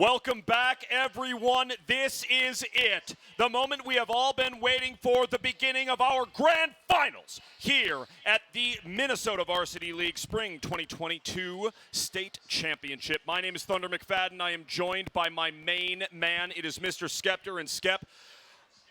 Welcome back, everyone. This is it. The moment we have all been waiting for, the beginning of our grand finals here at the Minnesota Varsity League Spring 2022 State Championship. My name is Thunder McFadden. I am joined by my main man. It is Mr. Skeptor. And Skep,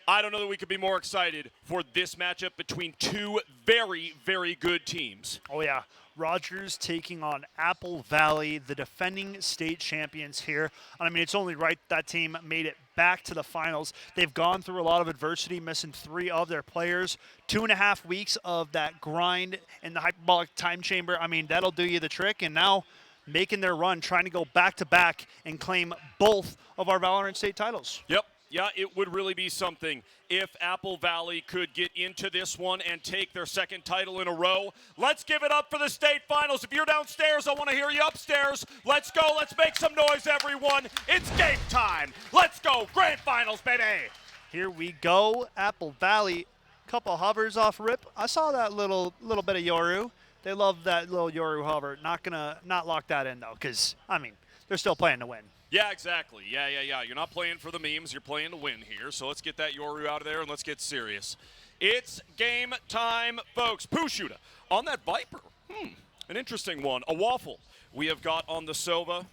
I don't know that we could be more excited for this matchup between two very, very good teams. Oh, yeah. Rogers taking on Apple Valley, the defending state champions here. And I mean, it's only right that team made it back to the finals. They've gone through a lot of adversity, missing 3 of their players. 2.5 weeks of that grind in the hyperbolic time chamber. I mean, that'll do you the trick. And now making their run, trying to go back-to-back and claim both of our VALORANT state titles. Yep. Yeah, it would really be something if Apple Valley could get into this one and take their second title in a row. Let's give it up for the state finals. If you're downstairs, I want to hear you upstairs. Let's go. Let's make some noise, everyone. It's game time. Let's go. Grand finals, baby. Here we go. Apple Valley, couple hovers off rip. I saw that little bit of Yoru. They love that little Yoru hover. Not lock that in, though, because, I mean, they're still playing to win. Yeah, exactly. Yeah. You're not playing for the memes. You're playing to win here. So let's get that Yoru out of there and let's get serious. It's game time, folks. Pushuda on that Viper. An interesting one. A waffle we have got on the Sova.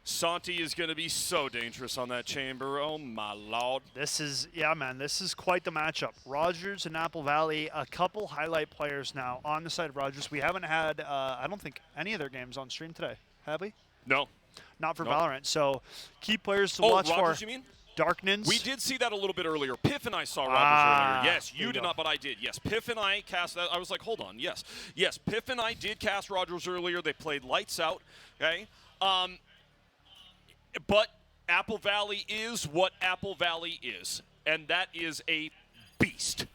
Santi is going to be so dangerous on that chamber. Oh, my lord. This is, yeah, man, this is quite the matchup. Rogers and Apple Valley, a couple highlight players now on the side of Rogers. We haven't had, I don't think, any of their games on stream today, have we? No. Not for Nope. Valorant. So key players to watch Rogers, for. you mean? Darknins. We did see that a little bit earlier. Piff and I saw Rogers earlier. Yes, you did go. not, but I did. Yes, Piff and I cast that. I was like, hold on. Yes. Yes, Piff and I did cast Rogers earlier. They played lights out. Okay. But Apple Valley is what Apple Valley is, and that is a beast.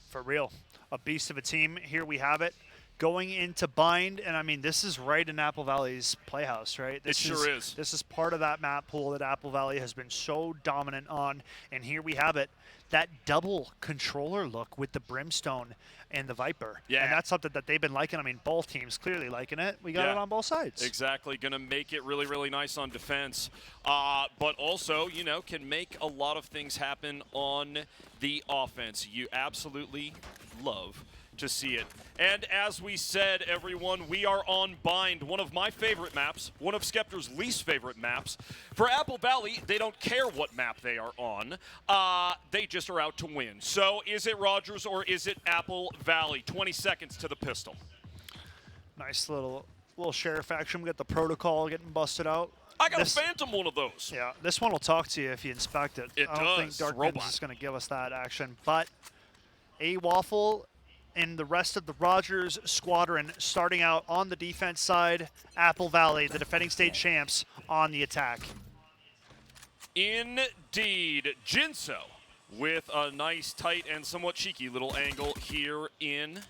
For real. A beast of a team. Here we have it. Going into bind, and I mean, this is right in Apple Valley's playhouse, right? This sure is. This is part of that map pool that Apple Valley has been so dominant on, and here we have it. That double controller look with the Brimstone and the Viper. Yeah. And that's something that they've been liking. I mean, both teams clearly liking it. We got it on both sides. Exactly. Going to make it really, really nice on defense. But also, you know, can make a lot of things happen on the offense. You absolutely love to see it. And as we said, everyone, we are on Bind, one of my favorite maps, one of Skeptor's least favorite maps. For Apple Valley, they don't care what map they are on. They just are out to win. So is it Rogers or is it Apple Valley? 20 seconds to the pistol. Nice little sheriff action. We got the protocol getting busted out. I got a Phantom one of those. Yeah, this one will talk to you if you inspect it. It I don't does. think Robot. Darknins is going to give us that action. But a waffle and the rest of the Rogers squadron starting out on the defense side. Apple Valley, the defending state champs, on the attack. Indeed. Jinso with a nice, tight, and somewhat cheeky little angle here in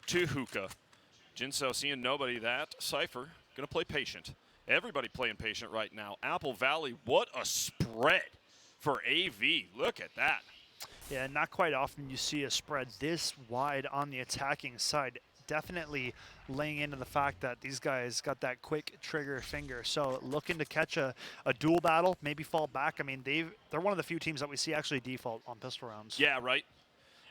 to Hookah. Jinso seeing nobody. That Cypher going to play patient. Everybody playing patient right now. Apple Valley, what a spread for AV. Look at that. Yeah, not quite often you see a spread this wide on the attacking side. Definitely laying into the fact that these guys got that quick trigger finger. So looking to catch a duel battle, maybe fall back. I mean, they're one of the few teams that we see actually default on pistol rounds. Yeah, right.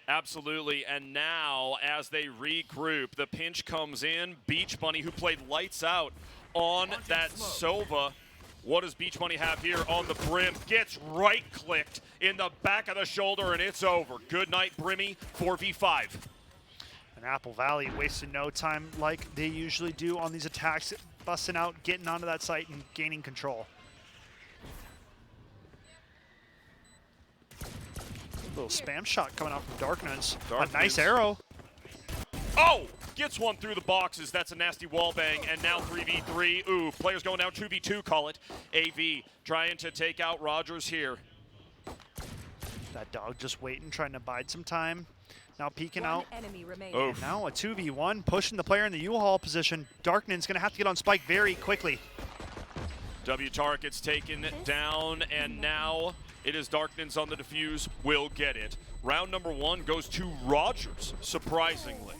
Absolutely. And now as they regroup, the pinch comes in. Beach Bunny, who played lights out on that Sova. What does Beach Money have here on the brim? Gets right-clicked in the back of the shoulder, and it's over. Good night, Brimmy, 4v5. And Apple Valley wasting no time like they usually do on these attacks, busting out, getting onto that site, and gaining control. Little spam shot coming out from Darknins. A nice arrow. Oh! Gets one through the boxes. That's a nasty wall bang. And now 3v3. Ooh, players going down 2v2, call it. AV trying to take out Rogers here. That dog just waiting, trying to bide some time. Now peeking out. Oh. Now a 2v1, pushing the player in the U-Haul position. Darknin's going to have to get on Spike very quickly. W Tark gets taken down, and now it is Darknins on the defuse. Will get it. Round number one goes to Rogers, surprisingly.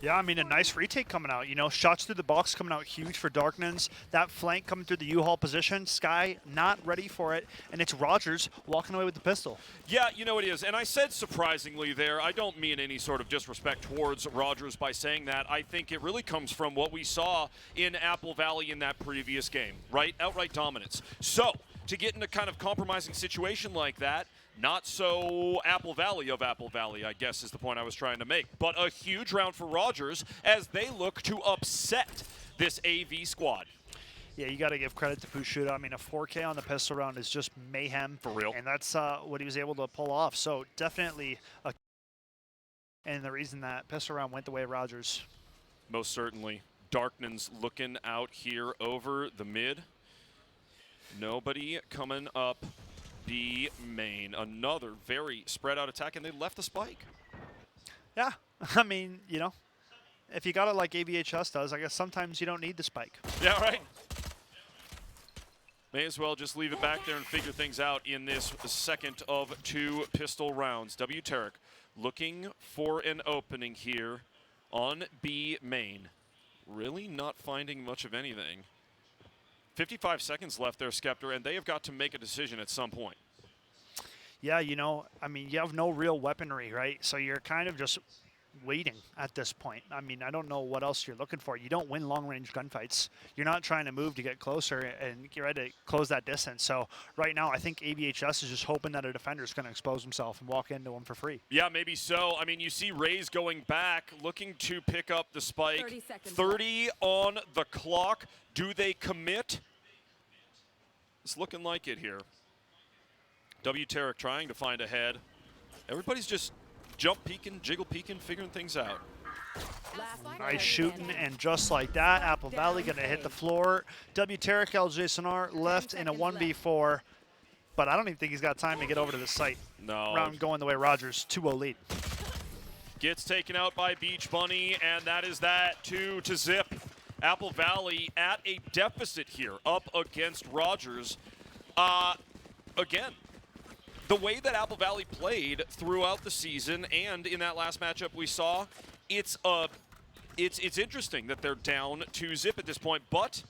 Yeah, I mean, a nice retake coming out. You know, shots through the box coming out huge for Darknins. That flank coming through the U-Haul position. Sky not ready for it, and it's Rogers walking away with the pistol. Yeah, you know it is. And I said surprisingly there. I don't mean any sort of disrespect towards Rogers by saying that. I think it really comes from what we saw in Apple Valley in that previous game, right? Outright dominance. So, to get in a kind of compromising situation like that, not so Apple Valley of Apple Valley, I guess is the point I was trying to make. But a huge round for Rogers as they look to upset this AV squad. Yeah, you got to give credit to Pushuda. I mean, a 4K on the pistol round is just mayhem. For real. And that's what he was able to pull off. So definitely and the reason that pistol round went the way of Rogers. Most certainly. Darknins looking out here over the mid. Nobody coming up B main. Another very spread out attack, and they left the spike. Yeah, I mean, you know, if you got it like AVHS does, I guess sometimes you don't need the spike. Yeah, right. May as well just leave it back there and figure things out in this second of two pistol rounds. W Tarek looking for an opening here on B main. Really not finding much of anything. 55 seconds left there, Skeptor, and they have got to make a decision at some point. Yeah, you know, I mean, you have no real weaponry, right? So you're kind of just waiting at this point. I mean, I don't know what else you're looking for. You don't win long-range gunfights. You're not trying to move to get closer and get ready to close that distance. So right now, I think ABHS is just hoping that a defender is going to expose himself and walk into him for free. Yeah, maybe so. I mean, you see Rays going back, looking to pick up the spike. 30 on the clock. Do they commit? It's looking like it here. W. Tarek trying to find a head. Everybody's just jump peeking, jiggle peeking, figuring things out. Nice shooting, and just like that, Apple Valley going to hit the floor. W. Tarek LJ Sonar left in a 1v4, but I don't even think he's got time to get over to the site. No. Round going the way Rogers, 2-0 lead. Gets taken out by Beach Bunny, and that is that. 2 to zip. Apple Valley at a deficit here, up against Rogers. Again, the way that Apple Valley played throughout the season and in that last matchup we saw, it's interesting that they're down to zip at this point, but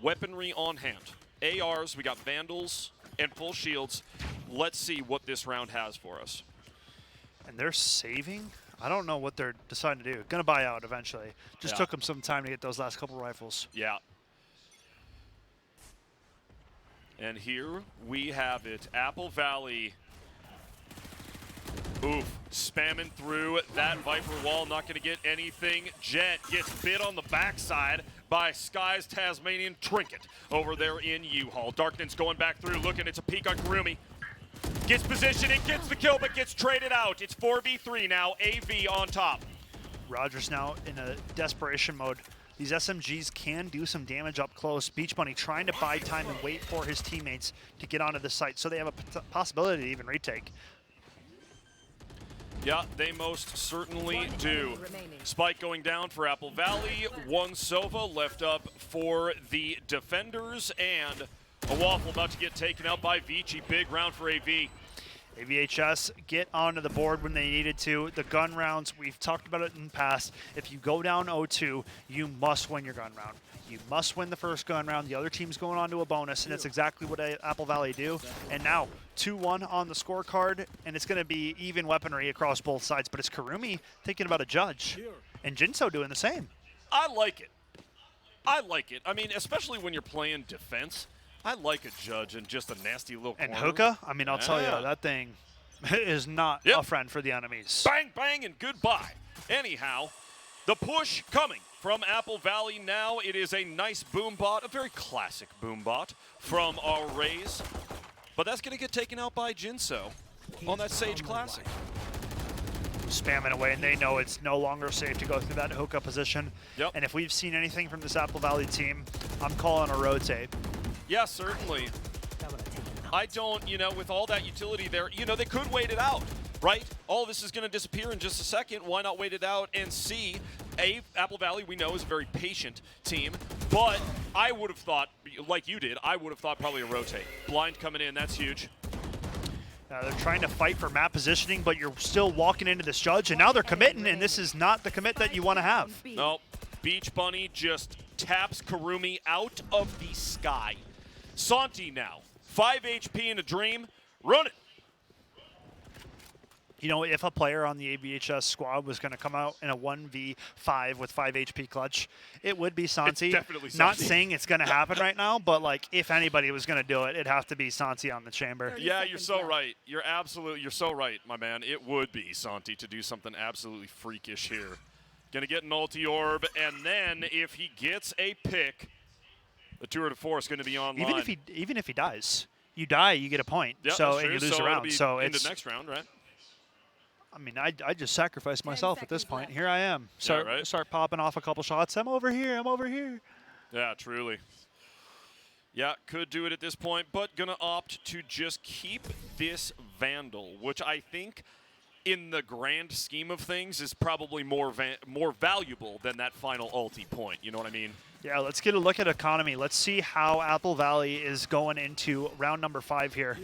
weaponry on hand. ARs, we got Vandals and full shields. Let's see what this round has for us. And they're saving? I don't know what they're deciding to do. Gonna buy out eventually. Just took them some time to get those last couple rifles. Yeah. And here we have it. Apple Valley. Oof. Spamming through that Viper wall. Not going to get anything. Jet gets bit on the backside by Sky's Tasmanian Trinket over there in U-Haul. Darkness going back through. Looking. It's a peek on Kurumi. Gets positioning. Gets the kill, but gets traded out. It's 4v3 now. AV on top. Rogers now in a desperation mode. These SMGs can do some damage up close. Beach Bunny trying to buy time and wait for his teammates to get onto the site so they have a possibility to even retake. Yeah, they most certainly do. Spike going down for Apple Valley. One Sova left up for the defenders, and a Waffle about to get taken out by Vici. Big round for AV. AVHS get onto the board when they needed to. The gun rounds, we've talked about it in the past. If you go down 0-2, you must win your gun round. You must win the first gun round. The other team's going on to a bonus, and that's exactly what Apple Valley do. And now, 2-1 on the scorecard, and it's going to be even weaponry across both sides. But it's Kurumi thinking about a judge, and Jinso doing the same. I like it. I like it. I mean, especially when you're playing defense. I like a judge and just a nasty little corner. And Hookah, I mean, I'll tell you, that thing is not a friend for the enemies. Bang, bang, and goodbye. Anyhow, the push coming from Apple Valley now. It is a nice boom bot, a very classic boom bot from our Rays. But that's going to get taken out by Jinso on that Sage Classic. Spamming away, and they know it's no longer safe to go through that Hookah position. Yep. And if we've seen anything from this Apple Valley team, I'm calling a rotate. Yeah, certainly. I don't, with all that utility there, they could wait it out, right? All this is going to disappear in just a second. Why not wait it out and see? Apple Valley, we know, is a very patient team, but I would have thought, like you did, I would have thought probably a rotate. Blind coming in, that's huge. They're trying to fight for map positioning, but you're still walking into this judge, and now they're committing, and this is not the commit that you want to have. No, Beach Bunny just taps Kurumi out of the sky. Santi now, 5 HP in a dream, run it. If a player on the ABHS squad was going to come out in a 1v5 with 5 HP clutch, it would be Santi. It's definitely Santi. Not saying it's going to happen right now, but if anybody was going to do it, it'd have to be Santi on the chamber. Yeah, you're so right. You're so right, my man. It would be Santi to do something absolutely freakish here. Gonna get an ulti orb, and then if he gets a pick, the tour de force going to be online. Even if he dies, you die, you get a point. Yep, and you lose a round. So it's the next round, right? I mean, I just sacrificed myself at this point. Here I am. Start popping off a couple shots. I'm over here. I'm over here. Yeah, truly. Yeah, could do it at this point, but gonna opt to just keep this Vandal, which I think, in the grand scheme of things, is probably more valuable than that final ulti point. You know what I mean? Yeah, let's get a look at economy. Let's see how Apple Valley is going into round number 5 here.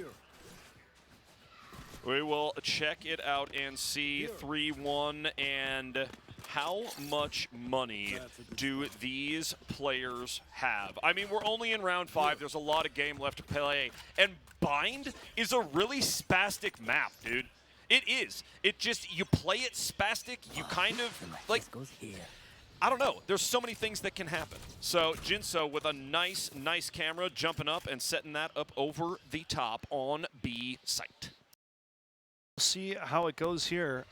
We will check it out and see 3-1 and how much money do these players have? I mean, we're only in round 5. There's a lot of game left to play. And Bind is a really spastic map, dude. It is. It just, you play it spastic, you kind of, like, I don't know. There's so many things that can happen. So Jinso with a nice camera jumping up and setting that up over the top on B site. We'll see how it goes here.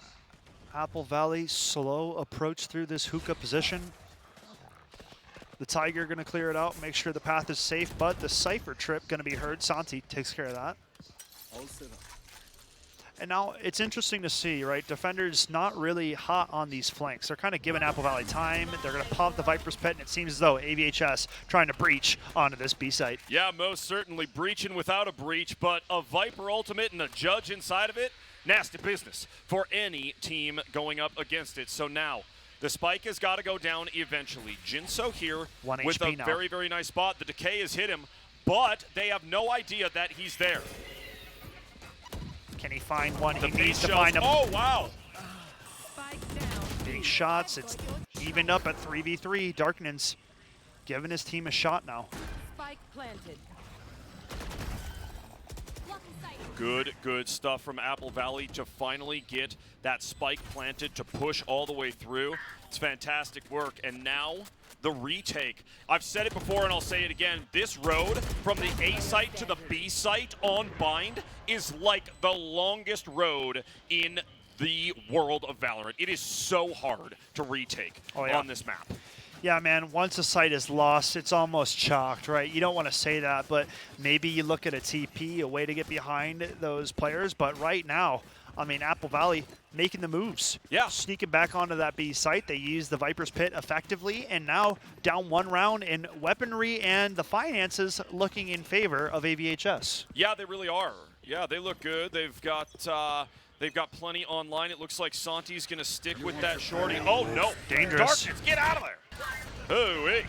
Apple Valley, slow approach through this hookah position. The Tiger going to clear it out, make sure the path is safe, but the Cypher trip going to be heard. Santi takes care of that. And now it's interesting to see, right? Defenders not really hot on these flanks. They're kind of giving Apple Valley time. They're going to pop the Viper's Pit, and it seems as though AVHS trying to breach onto this B site. Yeah, most certainly breaching without a breach, but a Viper ultimate and a Judge inside of it, nasty business for any team going up against it. So now, the spike has got to go down eventually. Jinso here with HP a now. very nice spot. The decay has hit him, but they have no idea that he's there. Can he find one? The He needs to shells. find him. Oh, wow. Big shots. It's evened up at 3v3. Darknins giving his team a shot now. Spike planted. Good stuff from Apple Valley to finally get that spike planted to push all the way through. It's fantastic work. And now the retake. I've said it before and I'll say it again. This road from the A site to the B site on Bind is like the longest road in the world of Valorant. It is so hard to retake on this map. Yeah, man, once a site is lost, it's almost chalked, right? You don't want to say that, but maybe you look at a TP, a way to get behind those players. But right now, I mean, Apple Valley making the moves. Yeah. Sneaking back onto that B site. They use the Viper's Pit effectively, and now down one round in weaponry, and the finances looking in favor of AVHS. Yeah, they really are. Yeah, they look good. They've got plenty online. It looks like Santi's going to stick with that shorty. Oh, no. Dangerous. Darkness, get out of there. Hooey.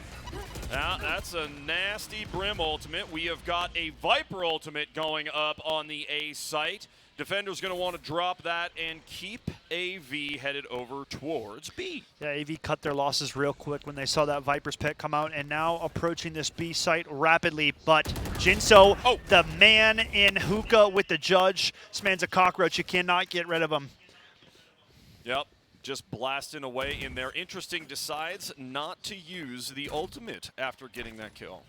Now, that's a nasty Brim ultimate. We have got a Viper ultimate going up on the A site. Defender's going to want to drop that and keep AV headed over towards B. Yeah, AV cut their losses real quick when they saw that Viper's Pit come out, and now approaching this B site rapidly. But Jinso, the man in hookah with the Judge. This man's a cockroach. You cannot get rid of him. Yep. Just blasting away in there. Interesting, decides not to use the ultimate after getting that kill.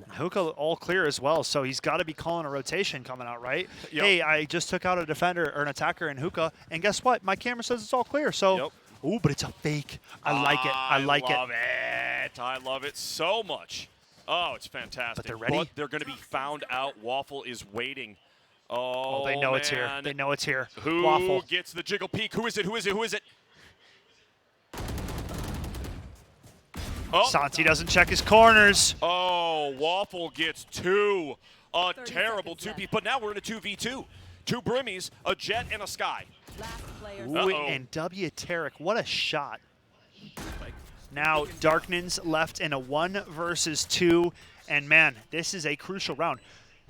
Hookah all clear as well, so he's got to be calling a rotation coming out, right? Yep. Hey, I just took out a defender or an attacker in hookah, and guess what? My camera says it's all clear, so... Ooh, but it's a fake. I like it. I like it. I love it. I love it so much. Oh, it's fantastic. But they're ready? But they're going to be found out. Waffle is waiting. Oh, they know man. it's here. They know it's here. Who Waffle gets the jiggle peek? Who is it? Who is it? Who is it? Oh. Santi doesn't check his corners. Oh, Waffle gets two. A terrible 2P. But now we're in a 2v2. Two Brimmies, a Jet, and a Sky. Ooh, and W Tarek, what a shot. Now Darknins left in a 1 versus 2. And man, this is a crucial round.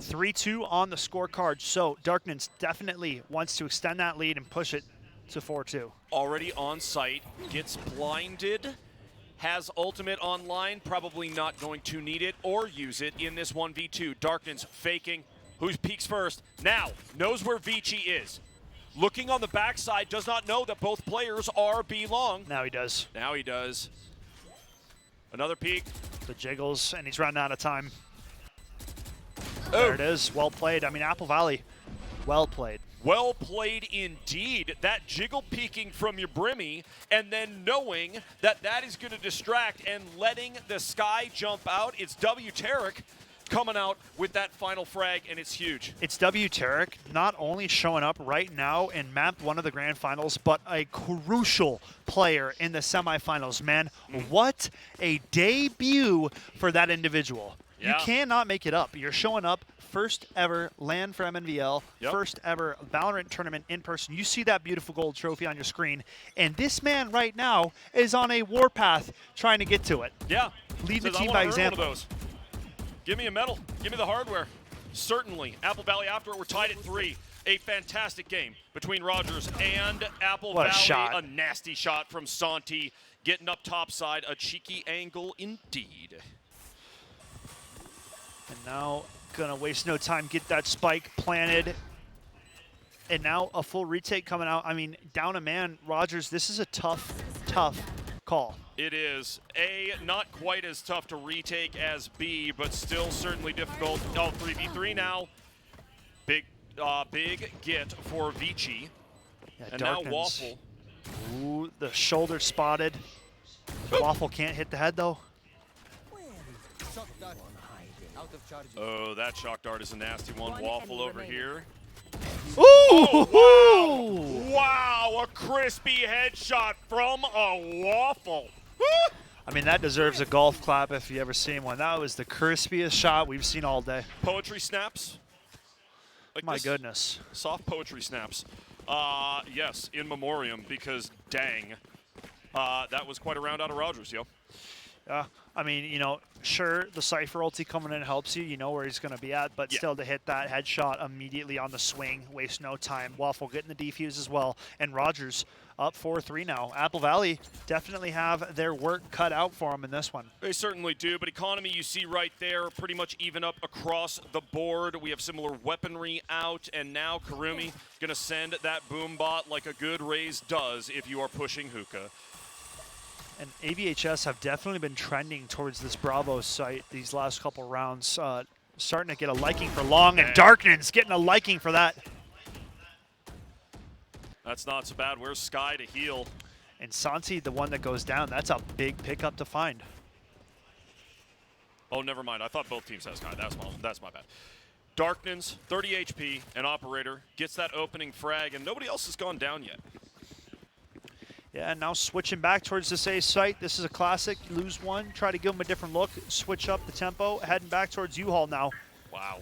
3-2 on the scorecard, so Darknins definitely wants to extend that lead and push it to 4-2. Already on site, gets blinded, has ultimate online, probably not going to need it or use it in this 1v2. Darknins faking, who peeks first, now knows where Vici is. Looking on the backside, does not know that both players are B long. Now he does. Now he does. Another peek. The jiggles, and he's running out of time. There it is. Well played. I mean, Apple Valley, well played. Well played indeed. That jiggle peeking from your Brimmy and then knowing that that is going to distract and letting the Sky jump out. It's W Tarek coming out with that final frag, and it's huge. It's W Tarek not only showing up right now in map 1 of the grand finals, but a crucial player in the semifinals, man. What a debut for that individual. Yeah. You cannot make it up. You're showing up, first ever LAN for MNVL, first ever Valorant tournament in person. You see that beautiful gold trophy on your screen, and this man right now is on a warpath trying to get to it. Yeah. Lead the Says, team I by wanna earn example. one of those. Give me a medal. Give me the hardware. Certainly. Apple Valley after it, we're tied at 3. A fantastic game between Rogers and Apple What a Valley. shot. A nasty shot from Santi. Getting up topside. A cheeky angle indeed. And now gonna waste no time, get that spike planted. And now a full retake coming out. I mean, down a man, Rogers, this is a tough, tough call. It is. A, not quite as tough to retake as B, but still certainly difficult. Oh, 3v3 now. Big get for Vici. Yeah, And Darkness. now Waffle. Ooh, the shoulder spotted. Waffle can't hit the head, though. Oh, that shock dart is a nasty one. Waffle over here. Ooh! Oh, wow. Wow, a crispy headshot from a Waffle. I mean, that deserves a golf clap if you ever seen one. That was the crispiest shot we've seen all day. Poetry snaps. Like My this. goodness. Soft poetry snaps. Yes, in memoriam, because dang. That was quite a round out of Rogers, yo. I mean, you know, sure, the Cypher ulti coming in helps you. You know where he's going to be at, but Yeah. still to hit that headshot immediately on the swing, waste no time. Waffle getting the defuse as well, and Rogers up 4-3 now. Apple Valley definitely have their work cut out for them in this one. They certainly do, but economy you see right there, pretty much even up across the board. We have similar weaponry out, and now Karumi going to send that boom bot like a good raise does if you are pushing hookah. And AVHS have definitely been trending towards this Bravo site these last couple rounds, starting to get a liking for Long, and Darkness getting a liking for that. That's not so bad. Where's Sky to heal? And Santi, the one that goes down, that's a big pickup to find. Oh, never mind. I thought both teams had Sky. That's my bad. Darkness, 30 HP, an operator, gets that opening frag, and nobody else has gone down yet. Yeah, and now switching back towards this A site. This is a classic. Lose one, try to give them a different look, switch up the tempo, heading back towards U-Haul now. Wow.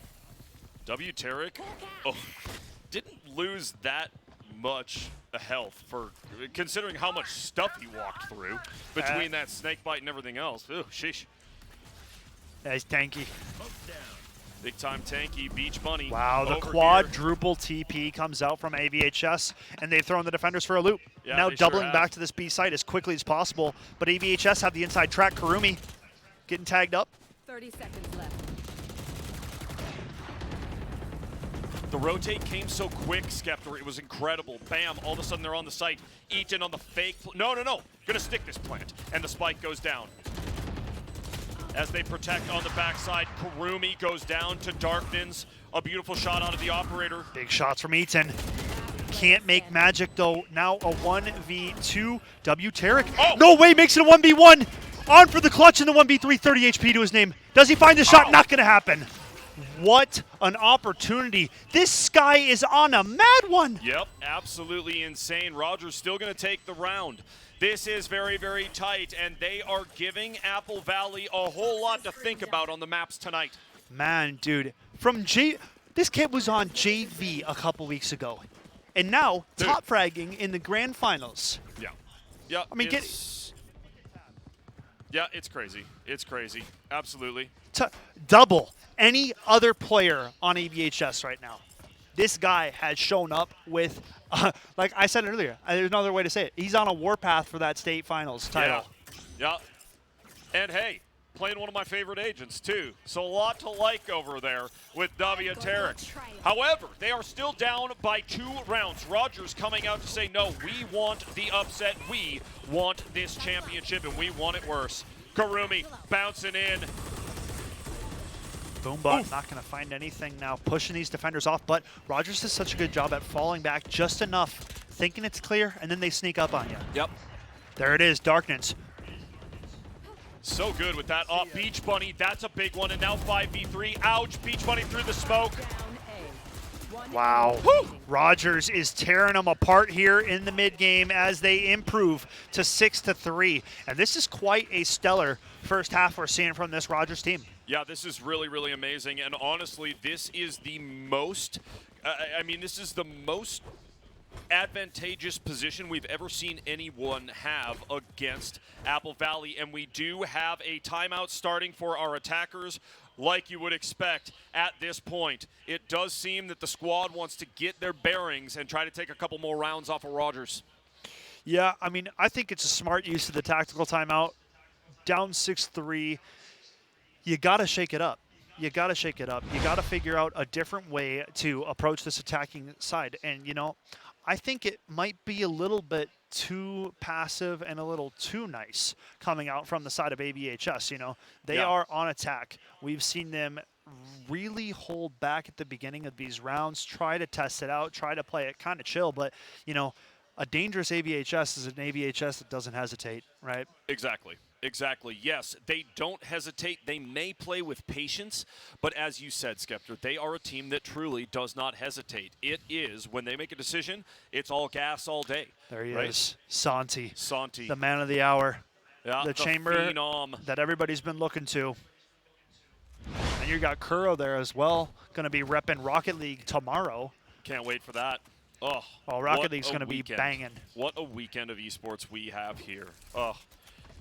W. Tarek, didn't lose that much health for considering how much stuff he walked through between that snake bite and everything else. Ooh, sheesh. Yeah, he's tanky. Big time tanky, Beach Bunny. Wow, the over quadruple TP comes out from AVHS, and they've thrown the defenders for a loop. Yeah, now they sure doubling have. back to this B site as quickly as possible, but AVHS have the inside track. Karumi getting tagged up. 30 seconds left. The rotate came so quick, Skeptor. It was incredible. Bam, all of a sudden they're on the site. Eaton on the fake. No. Gonna stick this plant. And the spike goes down. As they protect on the backside, Karumi goes down to Darknins. A beautiful shot out of the operator. Big shots from Eaton. Can't make magic though. Now a 1v2. W. Tarek. Oh! No way, makes it a 1v1. On for the clutch in the 1v3, 30 HP to his name. Does he find the shot? Oh. Not gonna happen. What an opportunity. This Sky is on a mad one. Yep, absolutely insane. Rogers still going to take the round. This is very, very tight, and they are giving Apple Valley a whole lot to think about on the maps tonight. Man, dude, this kid was on JV a couple weeks ago, and now Dude. top fragging in the grand finals. Yeah. I mean, yeah, it's crazy. It's crazy. Absolutely. Double any other player on AVHS right now. This guy has shown up with, like I said earlier, there's no other way to say it. He's on a warpath for that state finals title. Yeah. And hey, playing one of my favorite agents too. So a lot to like over there with W. Tarek. However, they are still down by 2 rounds. Rogers coming out to say, no, we want the upset. We want this championship, and we want it worse. Karumi bouncing in. Boombot not going to find anything now, pushing these defenders off, but Rogers does such a good job at falling back just enough, thinking it's clear, and then they sneak up on you. Yep. There it is, Darkness. So good with that. Beach Bunny, that's a big one, and now 5v3. Ouch, Beach Bunny through the smoke. Wow. Woo! Rogers is tearing them apart here in the mid-game as they improve to 6-3. And this is quite a stellar first half we're seeing from this Rogers team. Yeah, this is really, really amazing. And honestly, this is the most, this is the most advantageous position we've ever seen anyone have against Apple Valley. And we do have a timeout starting for our attackers. Like you would expect at this point, it does seem that the squad wants to get their bearings and try to take a couple more rounds off of Rogers. Yeah, I mean, I think it's a smart use of the tactical timeout. Down 6-3, you got to shake it up. you got to shake it up. You got to figure out a different way to approach this attacking side. And, you know, I think it might be a little bit too passive and a little too nice coming out from the side of AVHS. You know, they are on attack. We've seen them really hold back at the beginning of these rounds, try to test it out, try to play it kind of chill. But, you know, a dangerous AVHS is an AVHS that doesn't hesitate, right? Exactly. Exactly. Yes, they don't hesitate. They may play with patience, but as you said, Skeptor, they are a team that truly does not hesitate. It is, when they make a decision, it's all gas all day. There he is, Santi. Santi. The man of the hour. Yeah, the chamber phenom that everybody's been looking to. And you got Kuro there as well, going to be repping Rocket League tomorrow. Can't wait for that. Oh, Rocket League's going to be banging. What a weekend of esports we have here. Oh.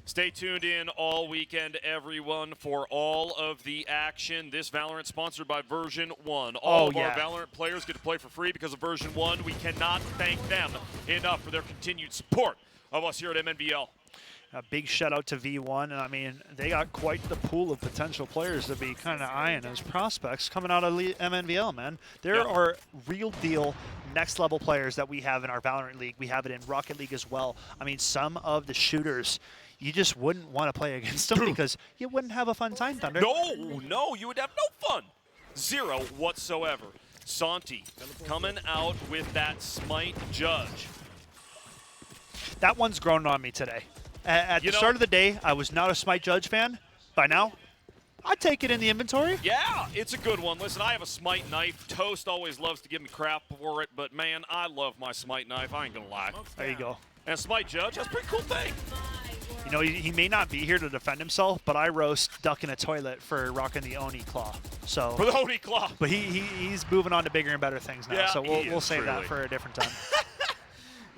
Stay tuned in all weekend, everyone, for all of the action. This Valorant sponsored by Version 1. All of our Valorant players get to play for free because of Version 1. We cannot thank them enough for their continued support of us here at MNVL. A big shout out to V1, and I mean, they got quite the pool of potential players to be kind of eyeing as prospects coming out of MNVL, man. There are real deal next level players that we have in our Valorant League. We have it in Rocket League as well. I mean, some of the shooters, you just wouldn't want to play against them because you wouldn't have a fun time, Thunder. No, you would have no fun. Zero whatsoever. Santi coming out with that Smite Judge. That one's grown on me today. At the start of the day, I was not a Smite Judge fan. By now, I'd take it in the inventory. Yeah, it's a good one. Listen, I have a Smite knife. Toast always loves to give me crap for it, but man, I love my Smite knife. I ain't gonna lie. There you go. And Smite Judge, that's a pretty cool thing. You know, he may not be here to defend himself, but I roast duck in a toilet for rocking the Oni Claw. So for the Oni Claw. But he's moving on to bigger and better things now. Yeah, so we'll save that for a different time.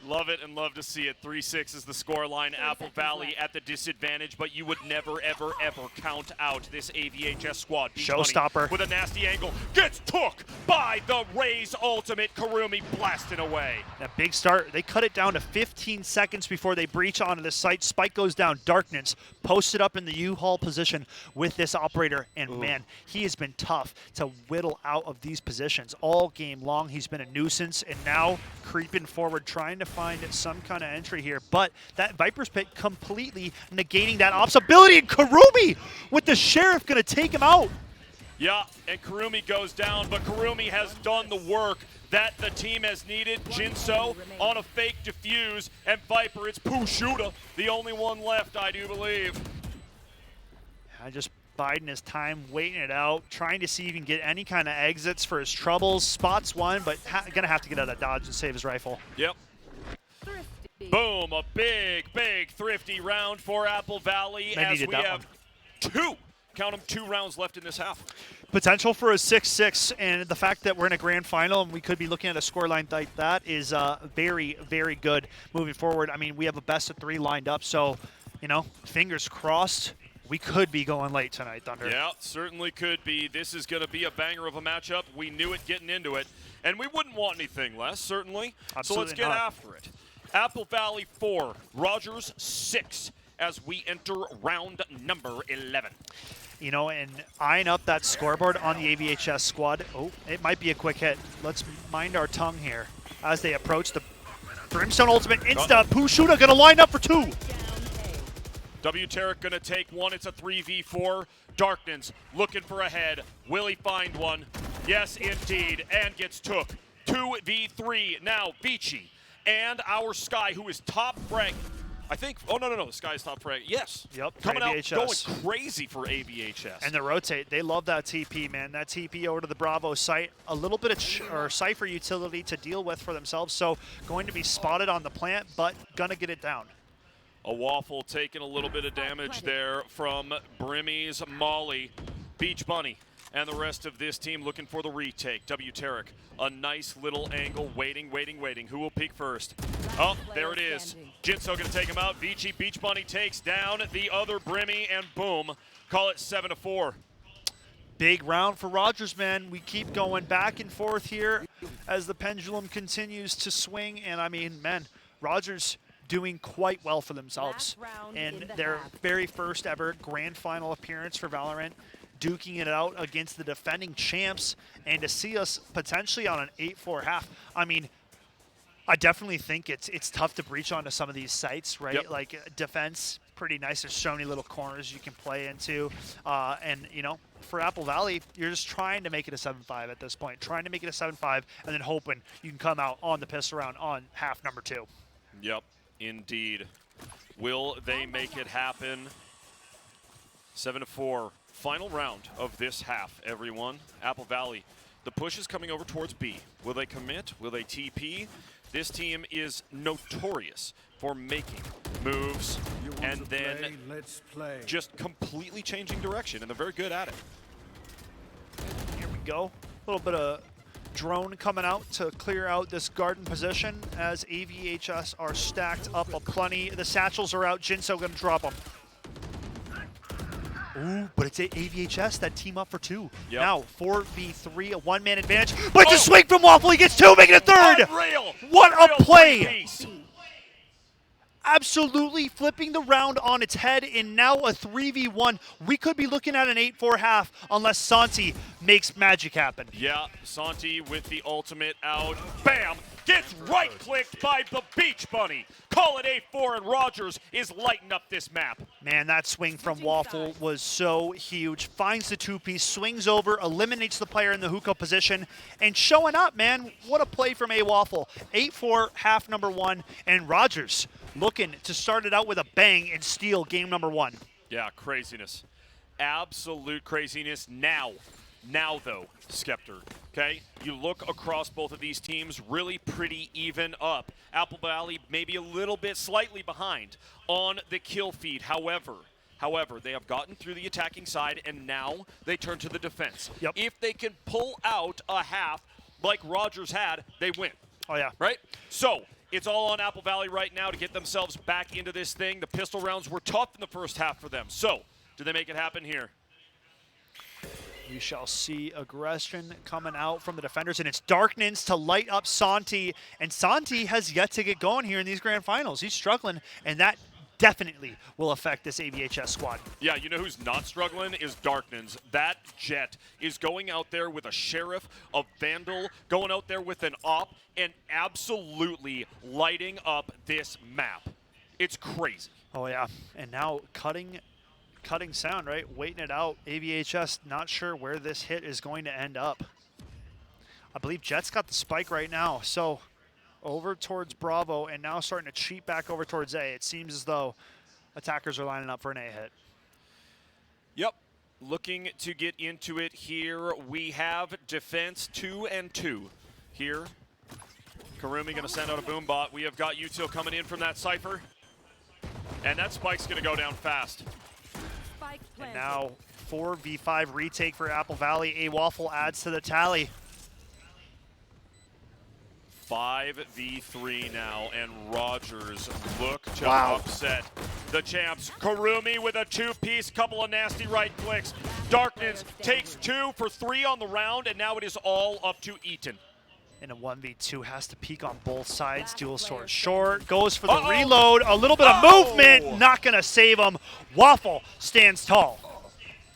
Love it and love to see it. 3-6 is the scoreline. Apple Valley at the disadvantage, but you would never, ever, ever count out this AVHS squad. Showstopper. With a nasty angle. Gets took by the Rays ultimate. Karumi blasting away. That big start. They cut it down to 15 seconds before they breach onto the site. Spike goes down. Darkness posted up in the U-Haul position with this operator. And man, he has been tough to whittle out of these positions all game long. He's been a nuisance, and now creeping forward, trying to find some kind of entry here, but that Viper's Pit completely negating that ops ability, and Karumi with the Sheriff gonna take him out. Yeah, and Karumi goes down, but Karumi has done the work that the team has needed. Jinso on a fake defuse, and Viper, it's Pushuda, the only one left, I do believe. I just biding his time, waiting it out, trying to see if he can get any kind of exits for his troubles. Spots one, but gonna have to get out of dodge and save his rifle. Yep. Boom, a big, big thrifty round for Apple Valley as we have two rounds left in this half. Potential for a 6-6, and the fact that we're in a grand final and we could be looking at a scoreline like that is very, very good moving forward. I mean, we have a best of 3 lined up, so, you know, fingers crossed. We could be going late tonight, Thunder. Yeah, certainly could be. This is going to be a banger of a matchup. We knew it getting into it, and we wouldn't want anything less, certainly. Absolutely so let's get after it. Apple Valley 4, Rogers 6, as we enter round number 11. You know, and eyeing up that scoreboard on the AVHS squad. Oh, it might be a quick hit. Let's mind our tongue here as they approach the Brimstone Ultimate Insta. Pushuda going to line up for 2. W Tarek gonna take one. It's a 3v4. Darkness looking for a head. Will he find one? Yes, indeed. And gets took. 2v3. Now Vici and our Sky, who is top rank. I think. Oh no. Sky's top rank. Yes. Yep. Coming out, AVHS. going crazy for AVHS. And the rotate. They love that TP, man. That TP over to the Bravo site. A little bit of Cypher utility to deal with for themselves. So going to be spotted on the plant, but gonna get it down. A Waffle taking a little bit of damage there from Brimmy's Molly. Beach Bunny and the rest of this team looking for the retake. W Tarek, a nice little angle, waiting. Who will peek first? Oh, there it is. Jinso gonna take him out. Vici, Beach Bunny takes down the other Brimmy, and boom, call it 7-4. Big round for Rogers, man. We keep going back and forth here as the pendulum continues to swing, and I mean, man, Rogers doing quite well for themselves. And their very first ever grand final appearance for Valorant. duking it out against the defending champs, and to see us potentially on an 8-4 half. I mean, I definitely think it's tough to breach onto some of these sites, right? Yep. Like defense, pretty nice. There's so many little corners you can play into, and you know, for Apple Valley, you're just trying to make it a 7-5 at this point, trying to make it a 7-5, and then hoping you can come out on the pistol round on half number 2. Yep, indeed. Will they make it happen? 7-4, final round of this half, everyone. Apple Valley, the push is coming over towards B. Will they commit? Will they TP? This team is notorious for making moves and then just completely changing direction, and they're very good at it. Here we go. A little bit of drone coming out to clear out this garden position as AVHS are stacked up aplenty. The satchels are out. Jinso going to drop them. Ooh, but it's AVHS that team up for 2. Yep. Now 4v3, a one-man advantage. But it's a swing from Waffle. He gets 2, making a 3rd. Unreal. What a play! Piece. Absolutely flipping the round on its head, and now a 3v1. We could be looking at an 8-4 half unless Santi makes magic happen. Yeah, Santi with the ultimate out. Bam! Gets right-clicked by the Beach Bunny. Call it 8-4, and Rogers is lighting up this map. Man, that swing from Waffle was so huge. Finds the 2-piece, swings over, eliminates the player in the hookah position, and showing up, man. What a play from A-Waffle. 8-4, half number 1, and Rogers looking to start it out with a bang and steal game number 1. Yeah, craziness. Absolute craziness. Now though, Skeptor, okay? You look across both of these teams, really pretty even up. Apple Valley maybe a little bit slightly behind on the kill feed. However, they have gotten through the attacking side, and now they turn to the defense. Yep. If they can pull out a half like Rogers had, they win. Oh, yeah. Right? So, it's all on Apple Valley right now to get themselves back into this thing. The pistol rounds were tough in the first half for them. So, do they make it happen here? We shall see aggression coming out from the defenders, and it's Darknins to light up Santi, and Santi has yet to get going here in these grand finals. He's struggling, and that definitely will affect this AVHS squad. Yeah, you know who's not struggling is Darknins. That Jet is going out there with a Sheriff, a Vandal, going out there with an Op, and absolutely lighting up this map. It's crazy. Oh, yeah, and now cutting sound, right? Waiting it out. AVHS not sure where this hit is going to end up. I believe Jet's got the spike right now. So over towards Bravo and now starting to cheat back over towards A. It seems as though attackers are lining up for an A hit. Yep. Looking to get into it here. We have defense 2 and 2 here. Karumi going to send out a boom bot. We have got Util coming in from that Cypher. And that spike's going to go down fast. And now 4v5 retake for Apple Valley. A-Waffle adds to the tally. 5v3 now, and Rogers look to Wow. upset the champs. Karumi with a 2-piece, couple of nasty right clicks. Darkness takes 2 for 3 on the round, and now it is all up to Eaton. In a 1v2, has to peek on both sides. Dual sword short, goes for the reload. A little bit of movement, not gonna save him. Waffle stands tall.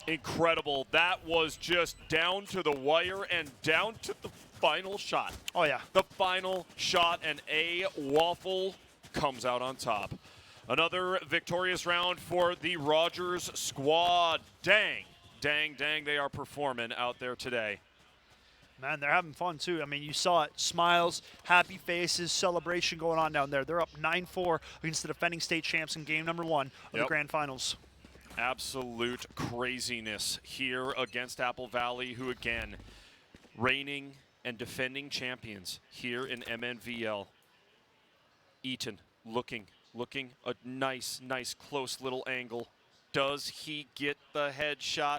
Incredible. That was just down to the wire and down to the final shot. Oh, yeah. The final shot, and A-Waffle comes out on top. Another victorious round for the Rogers squad. Dang, they are performing out there today. Man, they're having fun, too. I mean, you saw it. Smiles, happy faces, celebration going on down there. They're up 9-4 against the defending state champs in game number 1 of the grand finals. Absolute craziness here against Apple Valley, who, again, reigning and defending champions here in MNVL. Eaton looking a nice, close little angle. Does he get the headshot?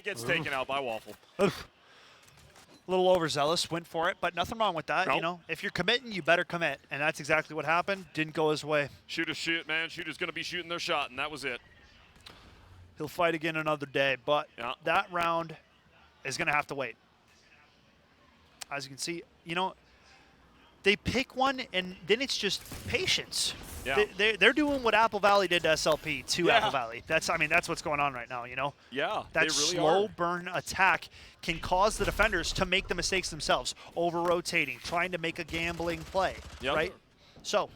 Gets taken out by Waffle. A little overzealous, went for it, but nothing wrong with that. Nope. You know, if you're committing, you better commit, and that's exactly what happened. Didn't go his way. Shooters shoot, man. Shooters going to be shooting their shot, and that was it. He'll fight again another day, but that round is going to have to wait. As you can see, you know, they pick one, and then it's just patience. Yeah. They're doing what Apple Valley did to SLP to Yeah. Apple Valley. That's what's going on right now, you know? Yeah, That they really slow are. burn attack can cause the defenders to make the mistakes themselves, over-rotating, trying to make a gambling play, Yep. right? So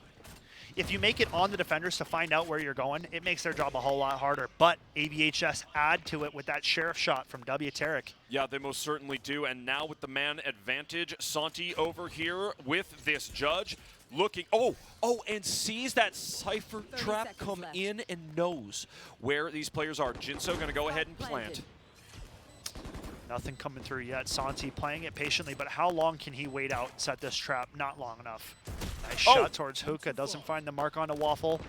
if you make it on the defenders to find out where you're going, it makes their job a whole lot harder. But AVHS add to it with that sheriff shot from W. Tarek. Yeah, they most certainly do. And now with the man advantage, Santi over here with this judge looking. Oh, and sees that Cypher trap come left. in and knows where these players are. Jinso going to go ahead and plant. Nothing coming through yet. Santi playing it patiently, but how long can he wait out and set this trap? Not long enough. Nice shot towards Hookah. Doesn't find the mark on a Waffle.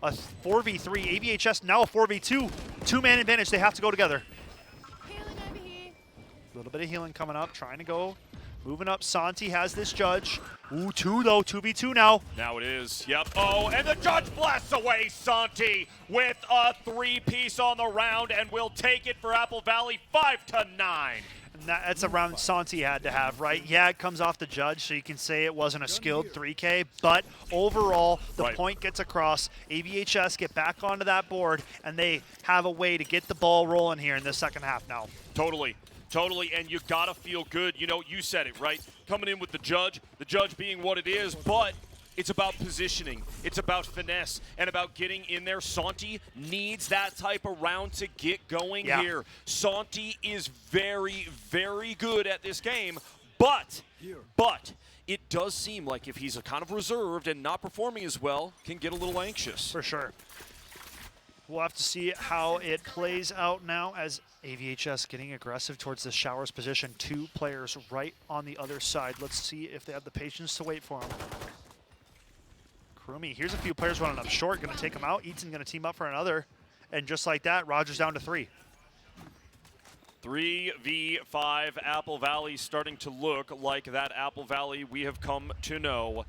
A 4v3. AVHS now a 4v2. Two-man advantage. They have to go together. Healing over here. A little bit of healing coming up. Trying to go. Moving up. Santi has this judge. Ooh, two though. 2v2 now. Now it is. Yep. Oh, and the judge blasts away Santi with a three-piece on the round, and will take it for Apple Valley 5-9. And that's a round Santi had to have, right? Yeah, it comes off the judge, so you can say it wasn't a skilled 3K, but overall, the point gets across. AVHS get back onto that board, and they have a way to get the ball rolling here in the second half now. Totally, and you gotta feel good. You know, you said it, right? Coming in with the judge being what it is, but it's about positioning, it's about finesse, and about getting in there. Santi needs that type of round to get going here. Santi is very, very good at this game, but it does seem like if he's a kind of reserved and not performing as well, can get a little anxious. For sure. We'll have to see how it plays out now as AVHS getting aggressive towards the Showers position. Two players right on the other side. Let's see if they have the patience to wait for him. Kurumi, here's a few players running up short, going to take him out. Eaton going to team up for another. And just like that, Rogers down to 3. 3v5, Apple Valley starting to look like that Apple Valley we have come to know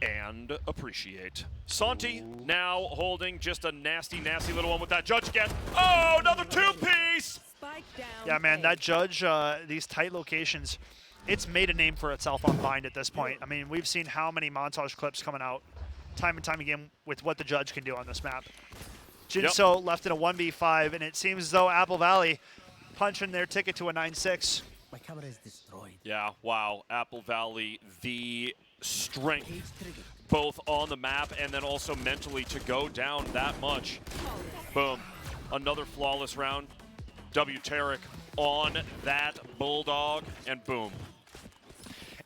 and appreciate. Santi now holding just a nasty, nasty little one with that judge again. Oh, another two-piece! Spike down. Yeah, man, that judge, these tight locations, it's made a name for itself on Bind at this point. I mean, we've seen how many montage clips coming out time and time again with what the judge can do on this map. Jinso left in a 1v5, and it seems as though Apple Valley punching their ticket to a 9-6. My camera is destroyed. Yeah, wow. Apple Valley, the strength, both on the map and then also mentally to go down that much. Boom. Another flawless round. W. Tarek on that Bulldog, and boom.